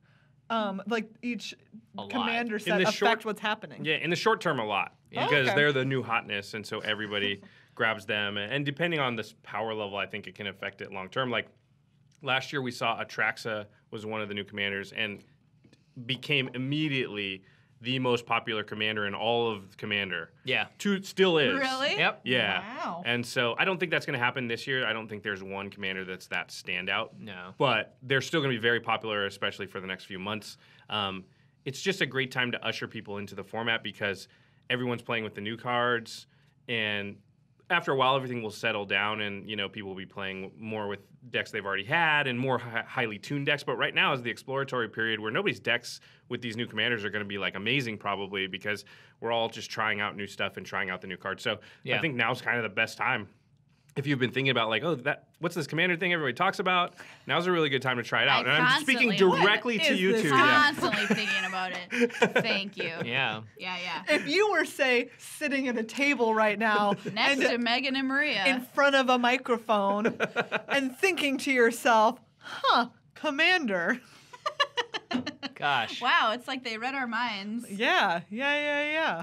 Each A lot. commander In set the affect short- what's happening? Yeah, in the short term, a lot. Yeah. Because Okay. they're the new hotness, and so everybody grabs them. And depending on this power level, I think it can affect it long term. Like last year, we saw Atraxa was one of the new commanders and became immediately the most popular commander in all of Commander. Yeah. Still is. Really? Yep. Yeah. Wow. And so I don't think that's going to happen this year. I don't think there's one commander that's that standout. No. But they're still going to be very popular, especially for the next few months. It's just a great time to usher people into the format because everyone's playing with the new cards, and after a while, everything will settle down, and people will be playing more with decks they've already had and more highly tuned decks. But right now is the exploratory period where nobody's decks with these new commanders are going to be amazing, probably because we're all just trying out new stuff and trying out the new cards. So Yeah. I think now's kind of the best time. If you've been thinking about what's this commander thing everybody talks about? Now's a really good time to try it out. And I'm speaking constantly- directly What to is you this? two. Yeah. Constantly thinking about it. Thank you. Yeah. Yeah. If you were, say, sitting at a table right now Next and to Meghan and Maria. in front of a microphone and thinking to yourself, Commander. Gosh. Wow, it's like they read our minds. Yeah.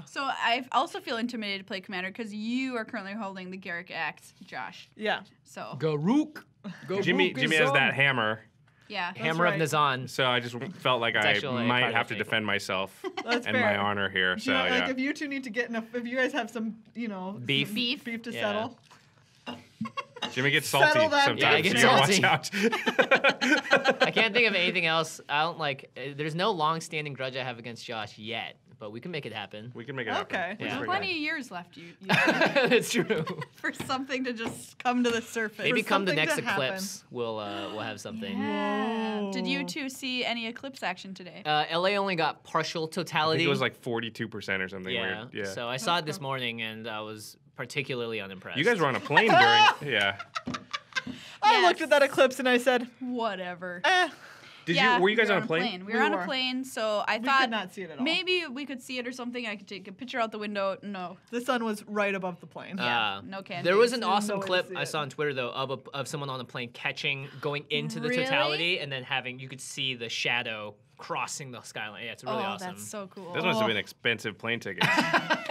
So I also feel intimidated to play Commander because you are currently holding the Garrick Axe, Josh. Yeah. So Garuk. Jimmy has that hammer, yeah. Hammer right. of Nazan. so I just felt like I actually a might card have I to think. defend myself That's and fair. my honor here. Do So you, yeah. if you two need to get if you guys have some, Beef. some Beef. to Yeah. settle. Jimmy gets Settle salty that sometimes. Yeah, I you get gotta salty. watch out. I can't think of anything else. I don't there's no long-standing grudge I have against Josh yet, but we can make it happen. We can make it happen. Okay. We can Yeah. make it Plenty happen. of years left, you That's true. for something to just come to the surface. Maybe come the something next to happen. eclipse, we'll have something. Yeah. Did you Whoa. two see any eclipse action today? LA only got partial I totality. think it was 42% or something yeah. weird. Yeah. So I saw it this morning, and I was particularly unimpressed. You guys were on a plane during. Yeah. I looked Yes. at that eclipse and I said, Whatever. Were you guys we on a plane? We were on a plane, so I We thought could not see it at all. maybe we could see it or something. I could take a picture out the window. No. The sun was right above the plane. Yeah, no can There was do. an There's no awesome way to clip see I it. saw on Twitter though of someone on a plane going into the Really? totality and then you could see the shadow crossing the skyline. Yeah, it's really awesome. That's so cool. Those must have been expensive plane tickets.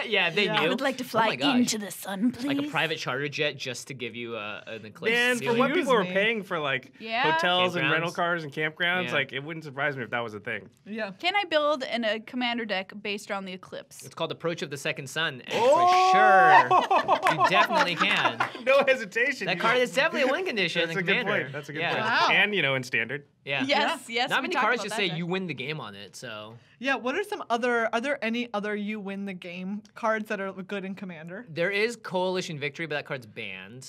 Yeah, they Yeah. knew. I would like to Oh fly my gosh. into the sun, please. Like a private charter jet just to give you an eclipse. Man, for viewing. what Excuse people were me. paying for Yeah. hotels and Campgrounds. rental cars and campgrounds, Yeah. it wouldn't surprise me if that was a thing. Yeah. Can I build a commander deck based around the eclipse? It's called Approach of the Second Sun. And Oh! for sure, you definitely can. No hesitation. That card is definitely a win condition That's in a good Commander. point. That's a good yeah. point. Wow. And in standard. Yeah. Yes. Not we many talked cards about just that say deck. you win the game on it, so. Yeah, what are some other, are there any other you win the game cards that are good in Commander? There is Coalition Victory, but that card's banned.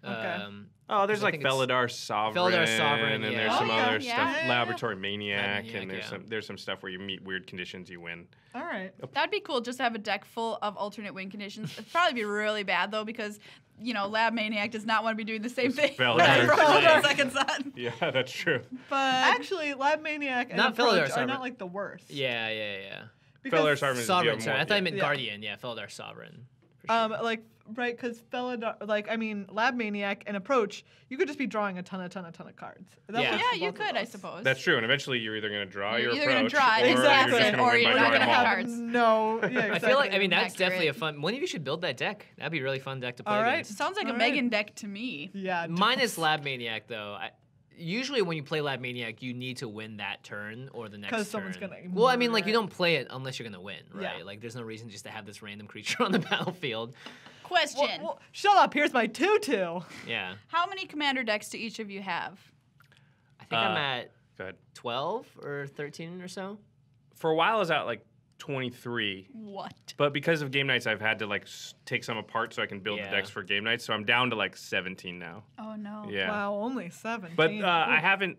Okay. Oh, there's I like think it's- Felidar Sovereign, Felidar Sovereign, and yeah. there's some Oh, yeah, other yeah. stuff. Laboratory Maniac, Maniac, and yeah. there's some stuff where you meet weird conditions, you win. All right. That'd be cool just to have a deck full of alternate win conditions. It'd probably be really bad though because, Lab Maniac does not want to be doing the same thing. Felidar. For all Right. 10 seconds on. Yeah, that's true. But Actually, Lab Maniac and Not Approach Felidar are Sovereign. not like the worst. Yeah. Because, Felidar Sovereign is Sovereign, more- sorry. I thought I meant Yeah. Guardian. Yeah, Felidar Sovereign. For sure. right, because Lab Maniac and Approach, you could just be drawing a ton of cards. That Yeah. works yeah, for you both of could, I those. suppose. That's true, and eventually you're either going to draw You're your either gonna approach, draw it, or exactly, you're just going to or win you're by not drawing gonna them all. have cards. No, yeah, exactly. I feel like that's Accurate. definitely a fun. One of you should build that deck. That'd be a really fun deck to play All right. against. Sounds like a All right. Meghan deck to me. Yeah. Minus Lab Maniac though. Usually when you play Lab Maniac, you need to win that turn or the next turn. 'Cause someone's gonna Well, I mean, like murder you it. don't play it unless you're gonna win, right? Yeah. Like there's no reason just to have this random creature on the battlefield. Question. Well, shut up. Here's my tutu. Yeah. How many commander decks do each of you have? I think I'm at Go ahead. 12 or 13 or so. For a while, I was at like 23, What? but because of game nights, I've had to like take some apart so I can build Yeah. the decks for game nights. So I'm down to like 17 now. Oh no. Yeah. Wow, only 17. But I haven't.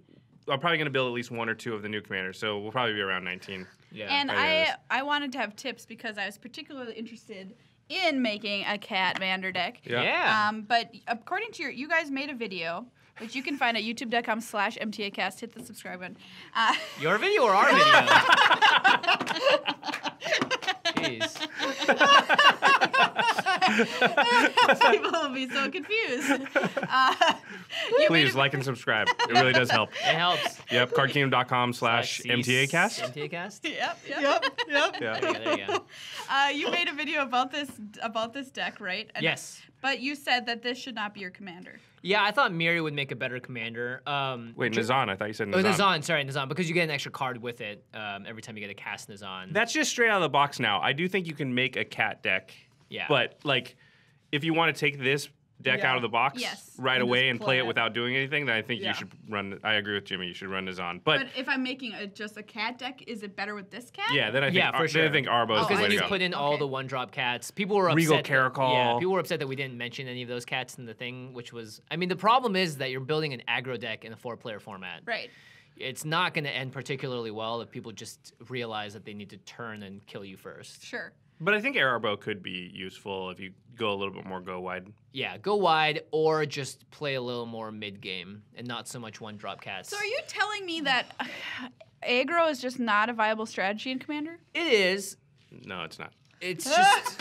I'm probably going to build at least one or two of the new commanders, so we'll probably be around 19. Yeah. And I guess. I wanted to have tips because I was particularly interested in making a Cat-mander deck. Yeah. But according to you guys made a video, which you can find at youtube.com/MtACast. Hit the subscribe button. Your video or our video? Jeez. People will be so confused. You made Please a- like and subscribe. It really does help. It helps. Yep, cardkingdom.com/MtAcast. MtACast? Yep. Yep. Yeah. There you go. You made a video about this deck, right? And- Yes. But you said that this should not be your commander. Yeah, I thought Miri would make a better commander. Wait, Nazan. I thought you said Oh, Nazan. Nazan. Sorry, Nazan. Because you get an extra card with it every time you get a cast Nazan. That's just straight out of the box now. I do think you can make a cat deck. Yeah. But like, if you want to take this deck Yeah. out of the box Yes. right And away just and play play it it. without doing anything, then I think Yeah. you should run. I agree with Jimmy. You should run Nazan. But But if I'm making just a cat deck, is it better with this cat? yeah, then I think Yeah, for sure. I think Arbo is Oh, the Because way then to you go. put in all Okay. the one-drop cats. People were upset. Regal that- Caracol. Yeah, people were upset that we didn't mention any of those cats in the thing, which was... I mean, the problem is that you're building an aggro deck in a 4-player format. Right. It's not going to end particularly well if people just realize that they need to turn and kill you first. Sure. But I think Arbo could be useful if you go a little bit more go wide. Yeah, go wide or just play a little more mid-game and not so much one-drop cats. So are you telling me that aggro is just not a viable strategy in Commander? It is. No, it's not. It's just...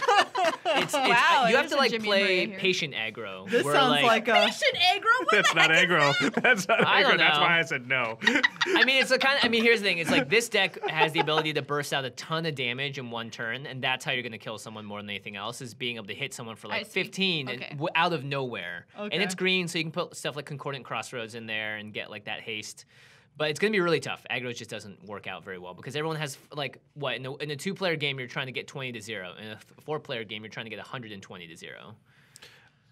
Wow, you have there's to a like Jimmy play Marie here. patient aggro. This where, sounds like a. Patient aggro? What That's the not heck is aggro. that? That's not I aggro. don't That's know. why I said no. I mean, it's a kind of. I mean, here's the thing. It's like this deck has the ability to burst out a ton of damage in one turn, and that's how you're gonna kill someone more than anything else. Is being able to hit someone for I like see. 15 Okay. and out of nowhere. Okay. And it's green, so you can put stuff like Concordant Crossroads in there and get like that haste. But it's gonna be really tough. Aggro just doesn't work out very well because everyone has like what in a 2-player game you're trying to get 20 to 0. In a 4-player game you're trying to get 120 to 0.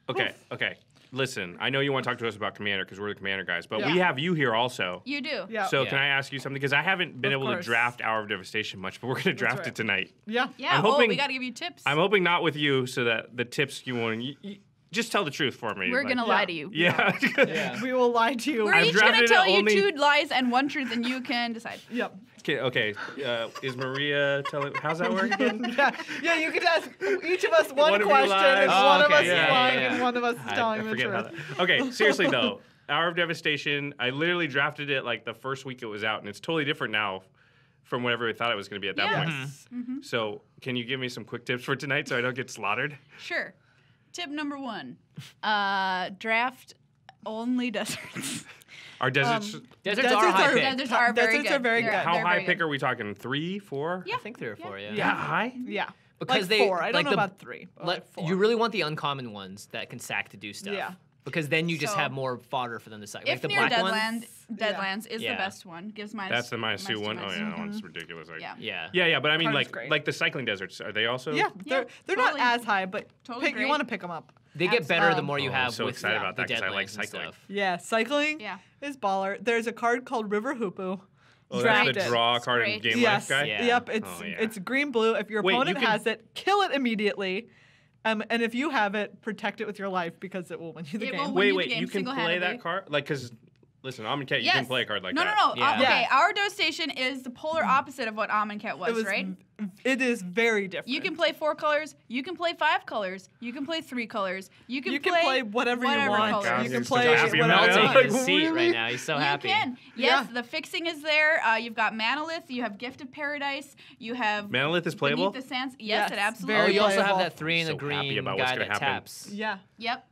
Okay. Listen, I know you want to talk to us about Commander because we're the Commander guys, but Yeah. we have you here also. You do. Yeah. So Yeah. can I ask you something? Because I haven't been Of able to course. draft Hour of Devastation much, but we're going to draft right. it tonight. Yeah. Yeah. I'm hoping- we got to give you tips. I'm hoping not with you, so that the tips you want, you just tell the truth for me. We're like- going to lie to you. Yeah. We will lie to you. We're I've each going to drafted tell it you only- 2 lies and 1 truth, and you can decide. Yep. Okay. Is Maria telling? How's that work again? Yeah, you could ask each of us one One of you question, and lies. one of okay, us is yeah, lying, yeah, and yeah. one of us is telling I the forget how truth. that. Okay, seriously though, Hour of Devastation. I literally drafted it like the first week it was out, and it's totally different now from whatever we thought it was going to be at that Yeah. point. Yes. So, can you give me some quick tips for tonight so I don't get slaughtered? Sure. Tip number 1. Draft only deserts. Our deserts. Deserts are high pick. Deserts are very Deserts good. are very They're- good. How they're high very pick good. are we talking? 3, 4? Yeah. I think 3 or 4, yeah. Yeah, high. Yeah. Because like they 4. I don't like know the- about 3. But like 4. You really want the uncommon ones that can sack to do stuff. Yeah. Because then you just So- have more fodder for them to sack. Like If the near black one. Deadlands is Yeah. the best one. Gives minus. That's the -2 one. Oh minus yeah, two. that one's ridiculous. Like, Yeah. Yeah. But I mean, Card's great. like the cycling deserts. Are they also? Yeah, they're totally- not as high, but totally you great. want to pick them up. They get better the more you Oh, have I'm so with excited about the that 'cause I like Deadlands and cycling. stuff. Yeah, cycling Yeah. is baller. There's a card called River Hoopu. Oh, Draft that's the it. draw It's card great. and game Yes. life guy. Yeah. Yep. It's Oh, yeah. it's green blue. If your Wait, you opponent can- has it, kill it immediately. And if you have it, protect it with your life because it will win you the It game. will win. Wait, you the wait, game you can play that single-handedly. card? Like, because, listen, Cat, you Yes. can play a card like no, that. No, Yeah. Okay, Yeah. our dose station is the polar opposite of what Cat was, right? It is very different. You can play 4 colors. You can play 5 colors. You can play 3 colors. You can play whatever you want. colors. God, You can he's play so happy about whatever. it. Melting in Like, his seat really? right now. He's so happy. You can. Yes, Yeah. the fixing is there. You've got Manolith. You have Gift of Paradise. You have Manolith is playable? Beneath the Sands. Yes, Yes, it absolutely Oh, very you also have playable. that 3 in the So happy green about what's guy gonna that happen. taps. Yeah. Yep.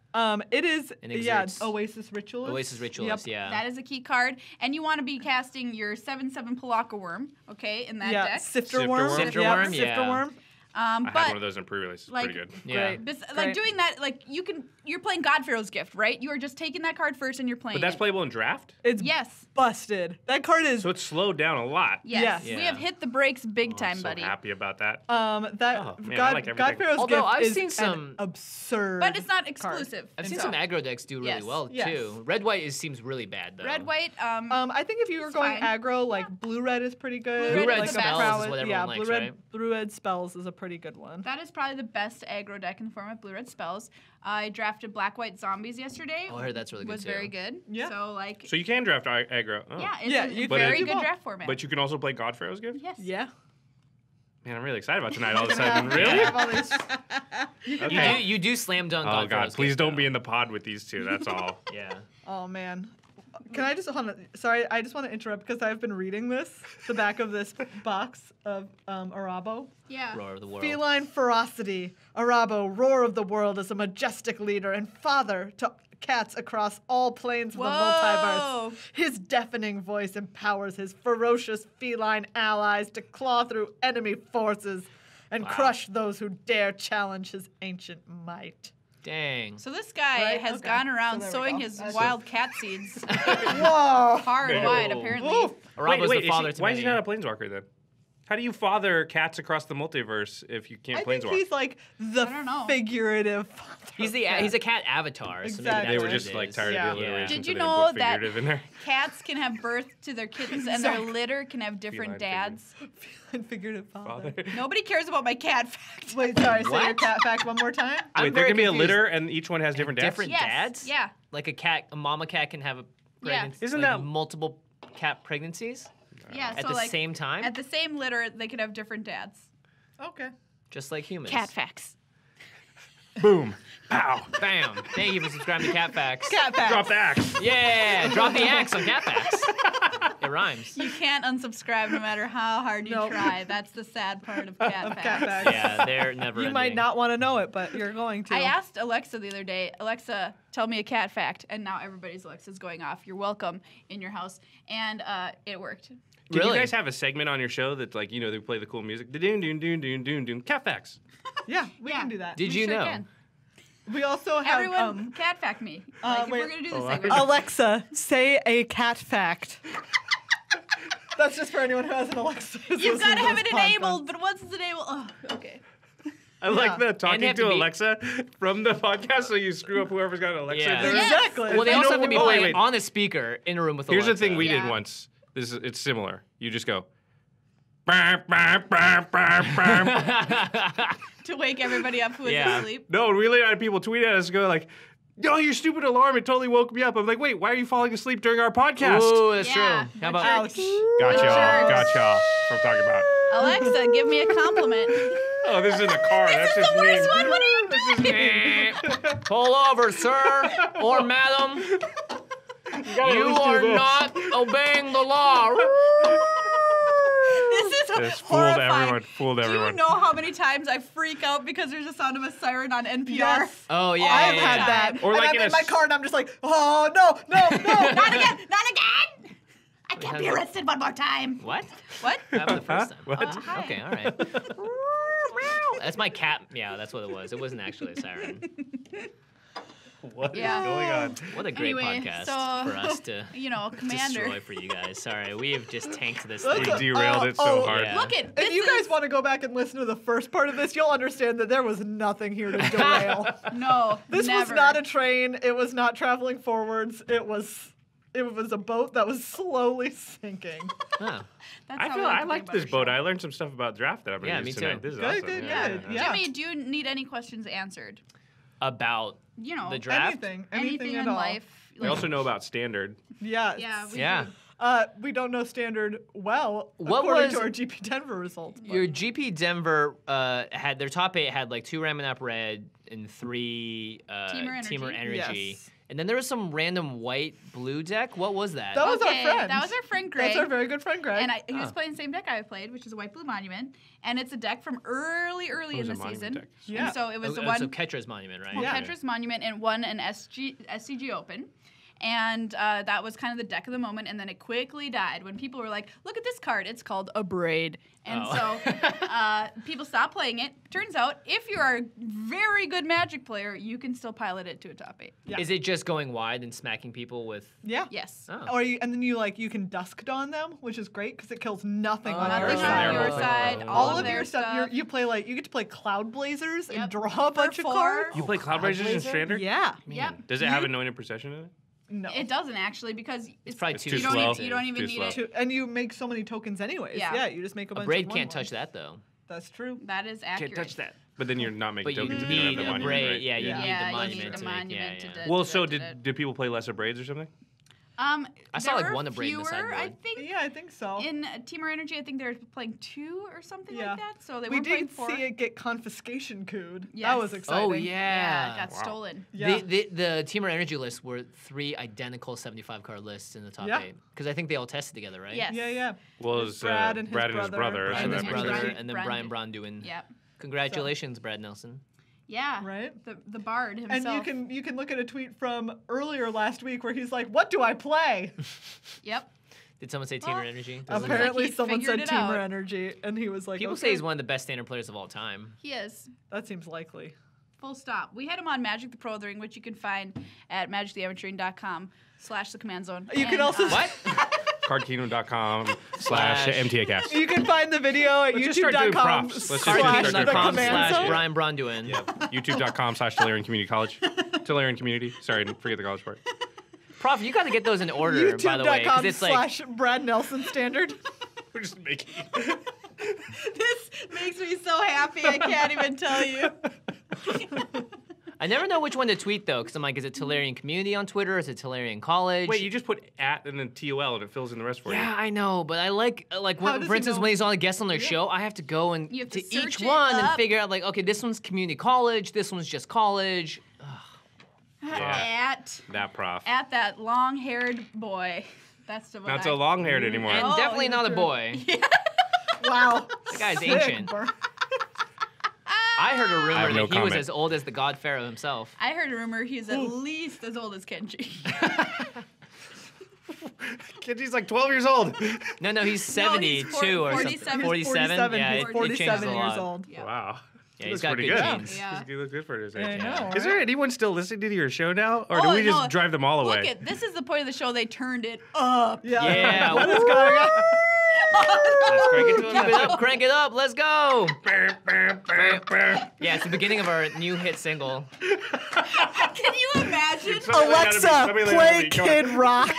It is. And Yeah. exerts. Oasis Ritualist. Oasis Ritualist, Yep. yeah. That is a key card. And you want to be casting your 7/7 Palaka Worm, okay, in that Yeah. deck. Sifter Sifter worm. worm? Sifter Yep, worm, Sifter yeah. worm. I had But one of those in pre-release. It's like- pretty good. Yeah. Great. like Great. doing that, like you're playing Godpharaoh's Gift, right? You are just taking that card first and you're playing But that's it. playable in draft? It's Yes. busted. That card is So it's slowed down a lot. Yes. Yes. We Yeah. have hit the brakes big Oh, time, I'm so buddy. happy about that. that Oh, man, I like everything. Godpharaoh's Although Gift I've is seen an some- absurd. But it's not card. exclusive. I've seen So- some aggro decks do really Yes. well Yes. too. Red white seems really bad though. Red white. I think if you were It's going fine. aggro, like blue red is pretty good. Blue red like is the best. Spells is what everyone yeah, likes, blue red, right? blue red spells is a pretty good one. That is probably the best aggro deck in the format. Blue red spells. I drafted black white zombies yesterday. Oh, I heard that's really good was too. very good. Yeah. So like. So you can draft aggro. Oh. Yeah, it's Yeah, a you can very do good both. draft format. But you can also play Godpharaoh's Gift? Yes. Yeah. Man, I'm really excited about tonight all of a sudden. Really? Have all these- Okay. You do slam dunk. Oh, Godpharaoh's God. Gift, Please don't though. be in the pod with these two. That's all. Yeah. Oh man. Can I just hold on? Sorry, I just want to interrupt because I've been reading the back of this box of Arabo. Yeah. Roar of the world. Feline ferocity. Arabo, roar of the world, is a majestic leader and father to cats across all planes of the Whoa. multiverse. His deafening voice empowers his ferocious feline allies to claw through enemy forces and Wow. crush those who dare challenge his ancient might. Dang. So this guy Right? has Okay. gone around So there we sowing go. his That's wild cat seeds Whoa! far and wide, Whoa. apparently. Arabo's wait, the father to why is many. he not a planeswalker then? How do you father cats across the multiverse if you can't I think planeswalk? he's like the I don't know. figurative. He's a cat avatar. So maybe Exactly. that's They were what just it like is. tired Yeah. of the alliteration, Did so you they know put that figurative in there. Cats can have birth to their kittens and their litter can have different Feline dads? And figurative father. Father. Nobody cares about my cat fact. Wait, sorry. Say your What? cat fact one more time. I'm Wait, there very can be a confused. litter and each one has different dads? Different Yes. dads? Yeah. Like a mama cat can have a Yeah. pregnancy. Isn't like that- multiple cat pregnancies Yeah. at so the like same time? at the same litter, they could have different dads. Okay. Just like humans. Cat facts. Boom. Pow. Bam. Thank you for subscribing to Cat Facts. Cat fact. Drop the axe. Yeah. Drop the axe on Cat Facts. It rhymes. You can't unsubscribe no matter how hard you Nope. try. That's the sad part of cat facts. Cat facts. Yeah, they're never You might ending. not want to know it, but you're going to. I asked Alexa the other day, Alexa, tell me a cat fact, and now everybody's Alexa's going off. You're welcome in your house, and it worked. Did Really? you guys have a segment on your show that's like, they play the cool music? Doon, doon, doon, doon, doon, doon. Cat facts. Yeah, we Yeah. can do that. Did We you sure know? can. We also have Everyone, cat fact me. Like, if wait. we're gonna do this Oh, segment. Alexa, say a cat fact. That's just for anyone who has an Alexa. who's You've got listening to to have this it podcast. enabled, but once it's enabled, oh, okay. I like Yeah. the And talking they have to to be- Alexa from the podcast so you screw up whoever's got an Alexa. Yeah. there. Yes. Exactly. Well, they You also know have to be what- oh, wait, playing wait. on a speaker in a room with Here's the Alexa. thing we did Yeah. once. It's similar. You just go. "Bah, bah, bah, bah, bah." To wake everybody up who is Yeah. asleep. No, we literally had people tweet at us and go like, "Yo, your stupid alarm! It totally woke me up." I'm like, "Wait, why are you falling asleep during our podcast?" Ooh, that's Yeah. true. How about Ouch. Got y'all. Jerks. Got y'all. That's what I'm talking about. Alexa, give me a compliment. Oh, this is in the car. That's This is just the worst mean. one. What are you doing? pull over, sir or madam? gotta at You least do are this. not obeying the law. This is This fooled horrifying. everyone. Fooled Do you everyone. know how many times I freak out because there's a sound of a siren on NPR? Yes. Oh yeah. I've yeah, had yeah. that. Or and like I'm in in a my s- car and I'm just like, oh, no. Not again! Not again! I can't be has- arrested one more time. What? What? That happened the first time. What? Hi. Okay, all right. That's my cat. Yeah, that's what it was. It wasn't actually a siren. What is Yeah. going on? What a great Anyway, podcast so, for us to You know, Commander. destroy for you guys. Sorry, we have just tanked this Look thing. We at- derailed it so oh, hard. yeah. Look at If this you guys is- want to go back and listen to the first part of this, you'll understand that there was nothing here to derail. No, This never. was not a train. It was not traveling forwards. It was It was a boat that was slowly sinking. Oh. That's I how feel we I like liked to this think about boat. our I show. learned some stuff about draft that I'm going Yeah, to me use too. tonight. This is Good, awesome. good, Yeah. good. Yeah. Jimmy, do you need any questions answered? About You know, the draft. Anything at in all. life. We also know about standard. Yes. Yeah, we Yeah. do. We don't know standard well, What according was- to our GP Denver results. but- Your GP Denver had their top 8 had like 2 Ramming Up Red and 3 Teamer Energy. Yes. And then there was some random white blue deck. What was that? That was our Okay, friend. that was our friend Greg. That's our very good friend Greg. And he was Oh. playing the same deck I played, which is a White Blue Monument, and it's a deck from early It in was the a monument season. deck. Yeah. And so it was Oh, the one so Ketra's Monument, right? Yeah. Petra's Monument and won an SCG Open. And that was kind of the deck of the moment, and then it quickly died when people were like, "Look at this card! It's called a braid." And Oh. so people stopped playing it. Turns out, if you're a very good Magic player, you can still pilot it to a top 8. Yeah. Is it just going wide and smacking people with? Yeah. Yes. Oh. Or and then you can dusk dawn them, which is great because it kills nothing on Nothing your on side. your side, All of of their your stuff. stuff. You get to play Cloud Blazers Yep. and draw a bunch of 4. cards. You play Cloud Blazers in standard? Yeah. Yep. Does it have Anointed Procession in it? No. It doesn't actually because it's probably It's too too you don't slow. Even, you don't even Too need slow. it. And you make so many tokens anyways. Yeah. Yeah. You just make a bunch A braid of can't 1/1s. touch that though. That's true. That is accurate. Can't touch that. But then you're not making But you tokens if you don't have need the a monument, braid. right? Yeah, you Yeah. need Yeah, the you monument. need a to make- monument yeah, to yeah. do- Well, so did people play lesser braids or something? I saw, there like, were one of braid in the fewer, I sideboard. think. Yeah, I think so. In Teamer Energy, I think they were playing 2 or something Yeah. like that. So they We weren't playing did 4. see it get confiscation cooed. Yes. That was exciting. Oh yeah. Yeah, it got Wow. stolen. Yeah. The Teamer Energy list were 3 identical 75 card lists in the top Yeah. 8 because I think they all tested together, right? Yes. Yeah. Well, it was Brad and his brother. brother. so And that his makes brother, sense. Brand- and then Brand- Brian Bronduin. Yep. Congratulations, Brad Nelson. Yeah. Right? The bard And himself. you can look at a tweet from earlier last week where he's like, "What do I play?" Yep. Did someone say Teamer Well, Energy? looks like Apparently, he someone said figured it Teamer out. Energy, and he was like, People okay. say he's one of the best standard players of all time. He is. That seems likely. Full stop. We had him on Magic the Pro the Ring, which you can find at magictheamateuring.com/the command zone. You can And, also What? Cardkingdom.com/MtACast. You can find the video at Let's just start doing youtube.com props. Let's just slash start doing the props. command zone. Brian Bronduin. Yeah. YouTube.com/Tolarian Community College. Tolarian Community. Sorry, forget the college part. Prof, you got to get those in order, by the way, because YouTube.com it's like slash Brad Nelson standard. We're just making. This makes me so happy. I can't even tell you. I never know which one to tweet though, because I'm like, is it Tolarian Community on Twitter? Is it Tolarian College? Wait, you just put @ and then TOL and it fills in the rest for Yeah, you. I know, but I like How when, does for he instance, know? when he's on a guest on their show, I have to go and You have to each search it one and up. figure out like, okay, this one's community college, this one's just college. Yeah. At That prof. that long-haired boy. That's the one. Not so long haired And anymore. Oh, definitely yeah, not a true. boy. Wow. That guy's Sick, ancient. bro. I heard a rumor have that no he was comment. as old as the God Pharaoh himself. I heard a rumor he's at least as old as Kenji. Kenji's like 12 years old. No, he's 72 or 47. something. He's 47? Yeah, He's it changes 47 a years lot. old. Yeah. Wow. Yeah, He he's looks got pretty good good. genes. Yeah. He looks good for his I age. know. Is there anyone still listening to your show now? Or do Oh, we just no. drive them all away? Look at this is the point of the show. They turned it up. Yeah. What is going on? Let's keep it up, crank it up, let's go. Yeah, it's the beginning of our new hit single. Can you imagine? Alexa, play Kid Rock.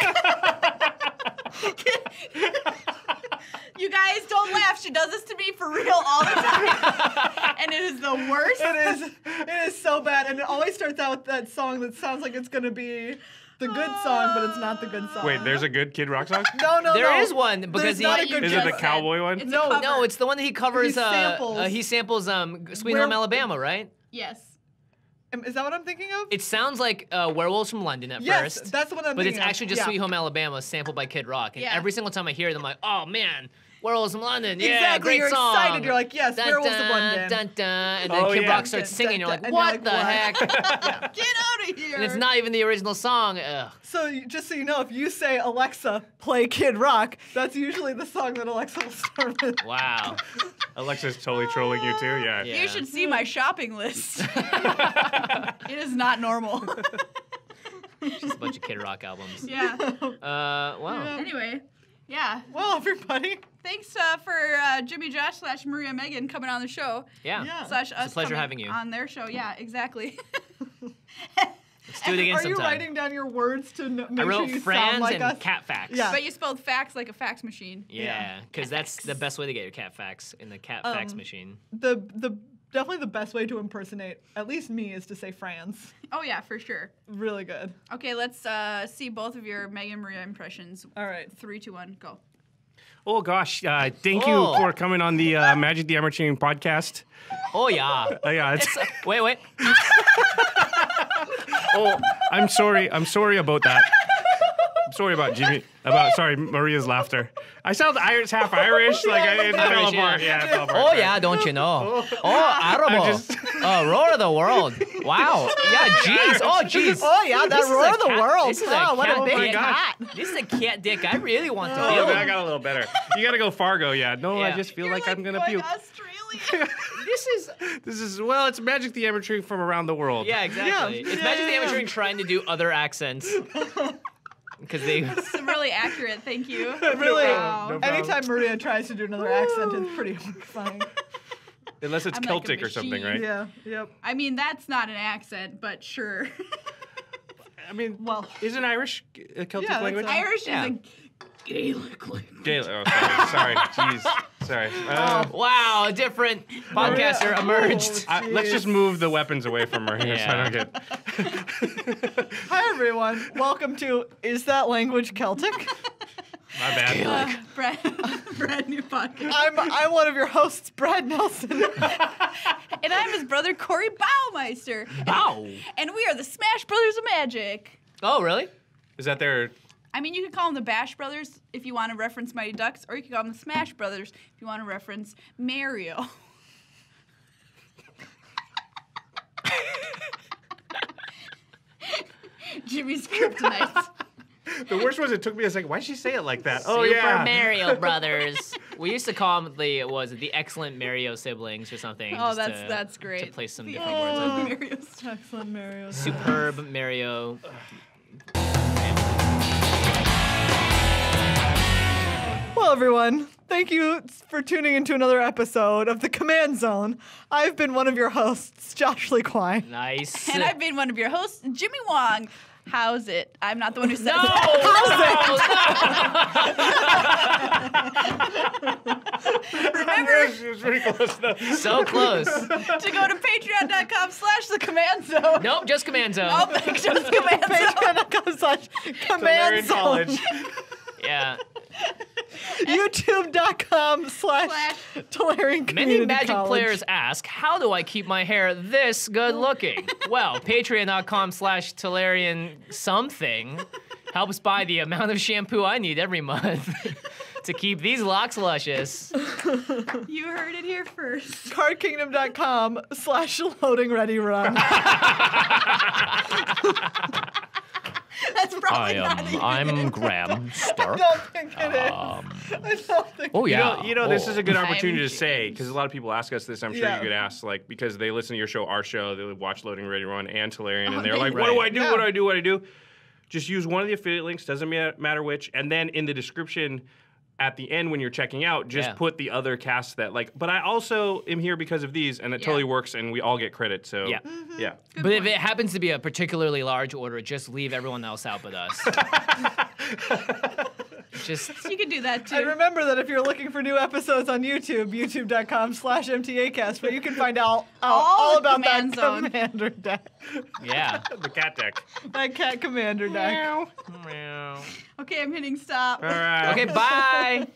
You guys don't laugh. She does this to me for real all the time, and it is the worst. It is so bad, and it always starts out with that song that sounds like it's gonna be the good song, but it's not the good song. Wait, there's a good Kid Rock song? No, There no. is one because There's he not a What you good Is Kid it the Rock. cowboy one? It's a No. cover. No, it's the one that he covers. He Samples Sweet Where- Home Alabama, right? Yes. Is that what I'm thinking of? It sounds like Werewolves from London at Yes, first. that's what I'm But it's thinking of. actually just Yeah. Sweet Home Alabama sampled by Kid Rock. And Yeah. every single time I hear it, I'm like, oh man, Werewolves from London. Yeah, Exactly, great you're song. excited. You're like, yes, Dun, Werewolves of dun, London. Dun, dun, and then Oh, Kid yeah. Rock starts Dun, singing. You're dun, like, and what you're the like, heck? Get out of here. And it's not even the original song. Ugh. So just so you know, if you say Alexa, play Kid Rock, that's usually the song that Alexa will start with. Wow. Alexa's totally trolling you too? Yeah. Yeah. You should see my shopping list. It is not normal. Just a bunch of Kid Rock albums. Yeah. Wow. Anyway, yeah. Well, everybody. Thanks for Jimmy Josh / Maria Meghan coming on the show. Yeah. Yeah. Slash us pleasure coming having you. on their show. Yeah, exactly. Let's do it again Are sometime. you writing down your words to make I sure wrote you sound Franz like and us? cat facts. Yeah. But you spelled facts like a fax machine. Yeah, because that's the best way to get your cat facts in the cat fax machine. The definitely the best way to impersonate at least me is to say Franz. Oh yeah, for sure. Really good. Okay, let's see both of your Meghan Maria impressions. All right. 3, 2, 1, go. Oh gosh, thank you Oh. for coming on the Magic the Emerging podcast. Oh yeah. Yeah, it's, Wait. oh, I'm sorry about that. I'm sorry about Maria's laughter. I sound Irish, half Irish. Like it fell Irish, apart. yeah. Yeah, it fell apart. Oh yeah, don't you know? Oh, Arabo. Roar of the world. Wow. Yeah, jeez. Oh, jeez. Oh yeah, that This is roar a of the cat- world. this is a Wow, what cat a big dick. cat. This is a cat dick. I really want to Oh, feel. I got a little better. You gotta go Fargo. Yeah. No, I Yeah. just feel You're like I'm gonna going puke. Australia. This is well, it's Magic the Emerging from around the world. Yeah, exactly. It's Magic the Emerging trying to do other accents. Because they. It's really accurate, thank you. Really, Wow. No problem. anytime Maria tries to do another accent, it's pretty horrifying. Unless it's I'm like a Celtic or something, machine. right? Yeah, yep. I mean, that's not an accent, but sure. I mean, Well, isn't Irish a Celtic Yeah, that's language? Irish Yeah. is a Gaelic language. Gaelic. Oh, sorry. Jeez. Sorry. Wow, a different podcaster emerged. Let's just move the weapons away from her here so I don't get. hi everyone. Welcome to Is That Language Celtic? My bad. Brad new podcast. I'm one of your hosts, Brad Nelson. And I'm his brother, Corey Baumeister. Wow. And we are the Smash Brothers of Magic. Oh, really? Is that their? I mean, you could call them the Bash Brothers if you want to reference Mighty Ducks, or you could call them the Smash Brothers if you want to reference Mario. Jimmy's kryptonite. The worst was it took me a second. Why'd she say it like that? Oh Super yeah. Mario Brothers. We used to call them the excellent Mario siblings or something. Oh, just that's great. To place some The different words on. Mario's. Excellent, Mario. Superb Mario. Well, everyone, thank you for tuning into another episode of The Command Zone. I've been one of your hosts, Josh Lee Kwai. Nice. And I've been one of your hosts, Jimmy Wong. How's it? I'm not the one who said No! Remember She was pretty close though. So close. to go to patreon.com/thecommand-zone. Nope, just Command Zone. Oh, just Command Zone. Patreon.com/Command Zone. Yeah. YouTube.com/Tolarian Community Many Magic College. players ask, how do I keep my hair this good looking? Well, patreon.com/Tolarian something helps buy the amount of shampoo I need every month to keep these locks luscious. You heard it here first. CardKingdom.com/Loading Ready Run. That's probably not even I'm Graham Stark. I don't think it is. I don't think Oh yeah. You know, this is a good I'm opportunity to James. say because a lot of people ask us this. I'm sure Yeah. you could ask like because they listen to your show, our show, they watch Loading Ready Run and Tolarian, and they're like, right. "What do I do? Yeah. What do I do? What do I do?" Just use one of the affiliate links. Doesn't matter which, and then in the description. At the end, when you're checking out, just Yeah. put the other casts that like. But I also am here because of these, and it totally works, and we all get credit. So Yeah. yeah. But if it happens to be a particularly large order, just leave everyone else out but us. Just You can do that too. And remember that if you're looking for new episodes on YouTube, youtube.com/MtACast, where you can find out all of about that Command Zone. commander deck. yeah. The cat deck. That cat commander deck. Okay, I'm hitting stop. All right. Okay, bye.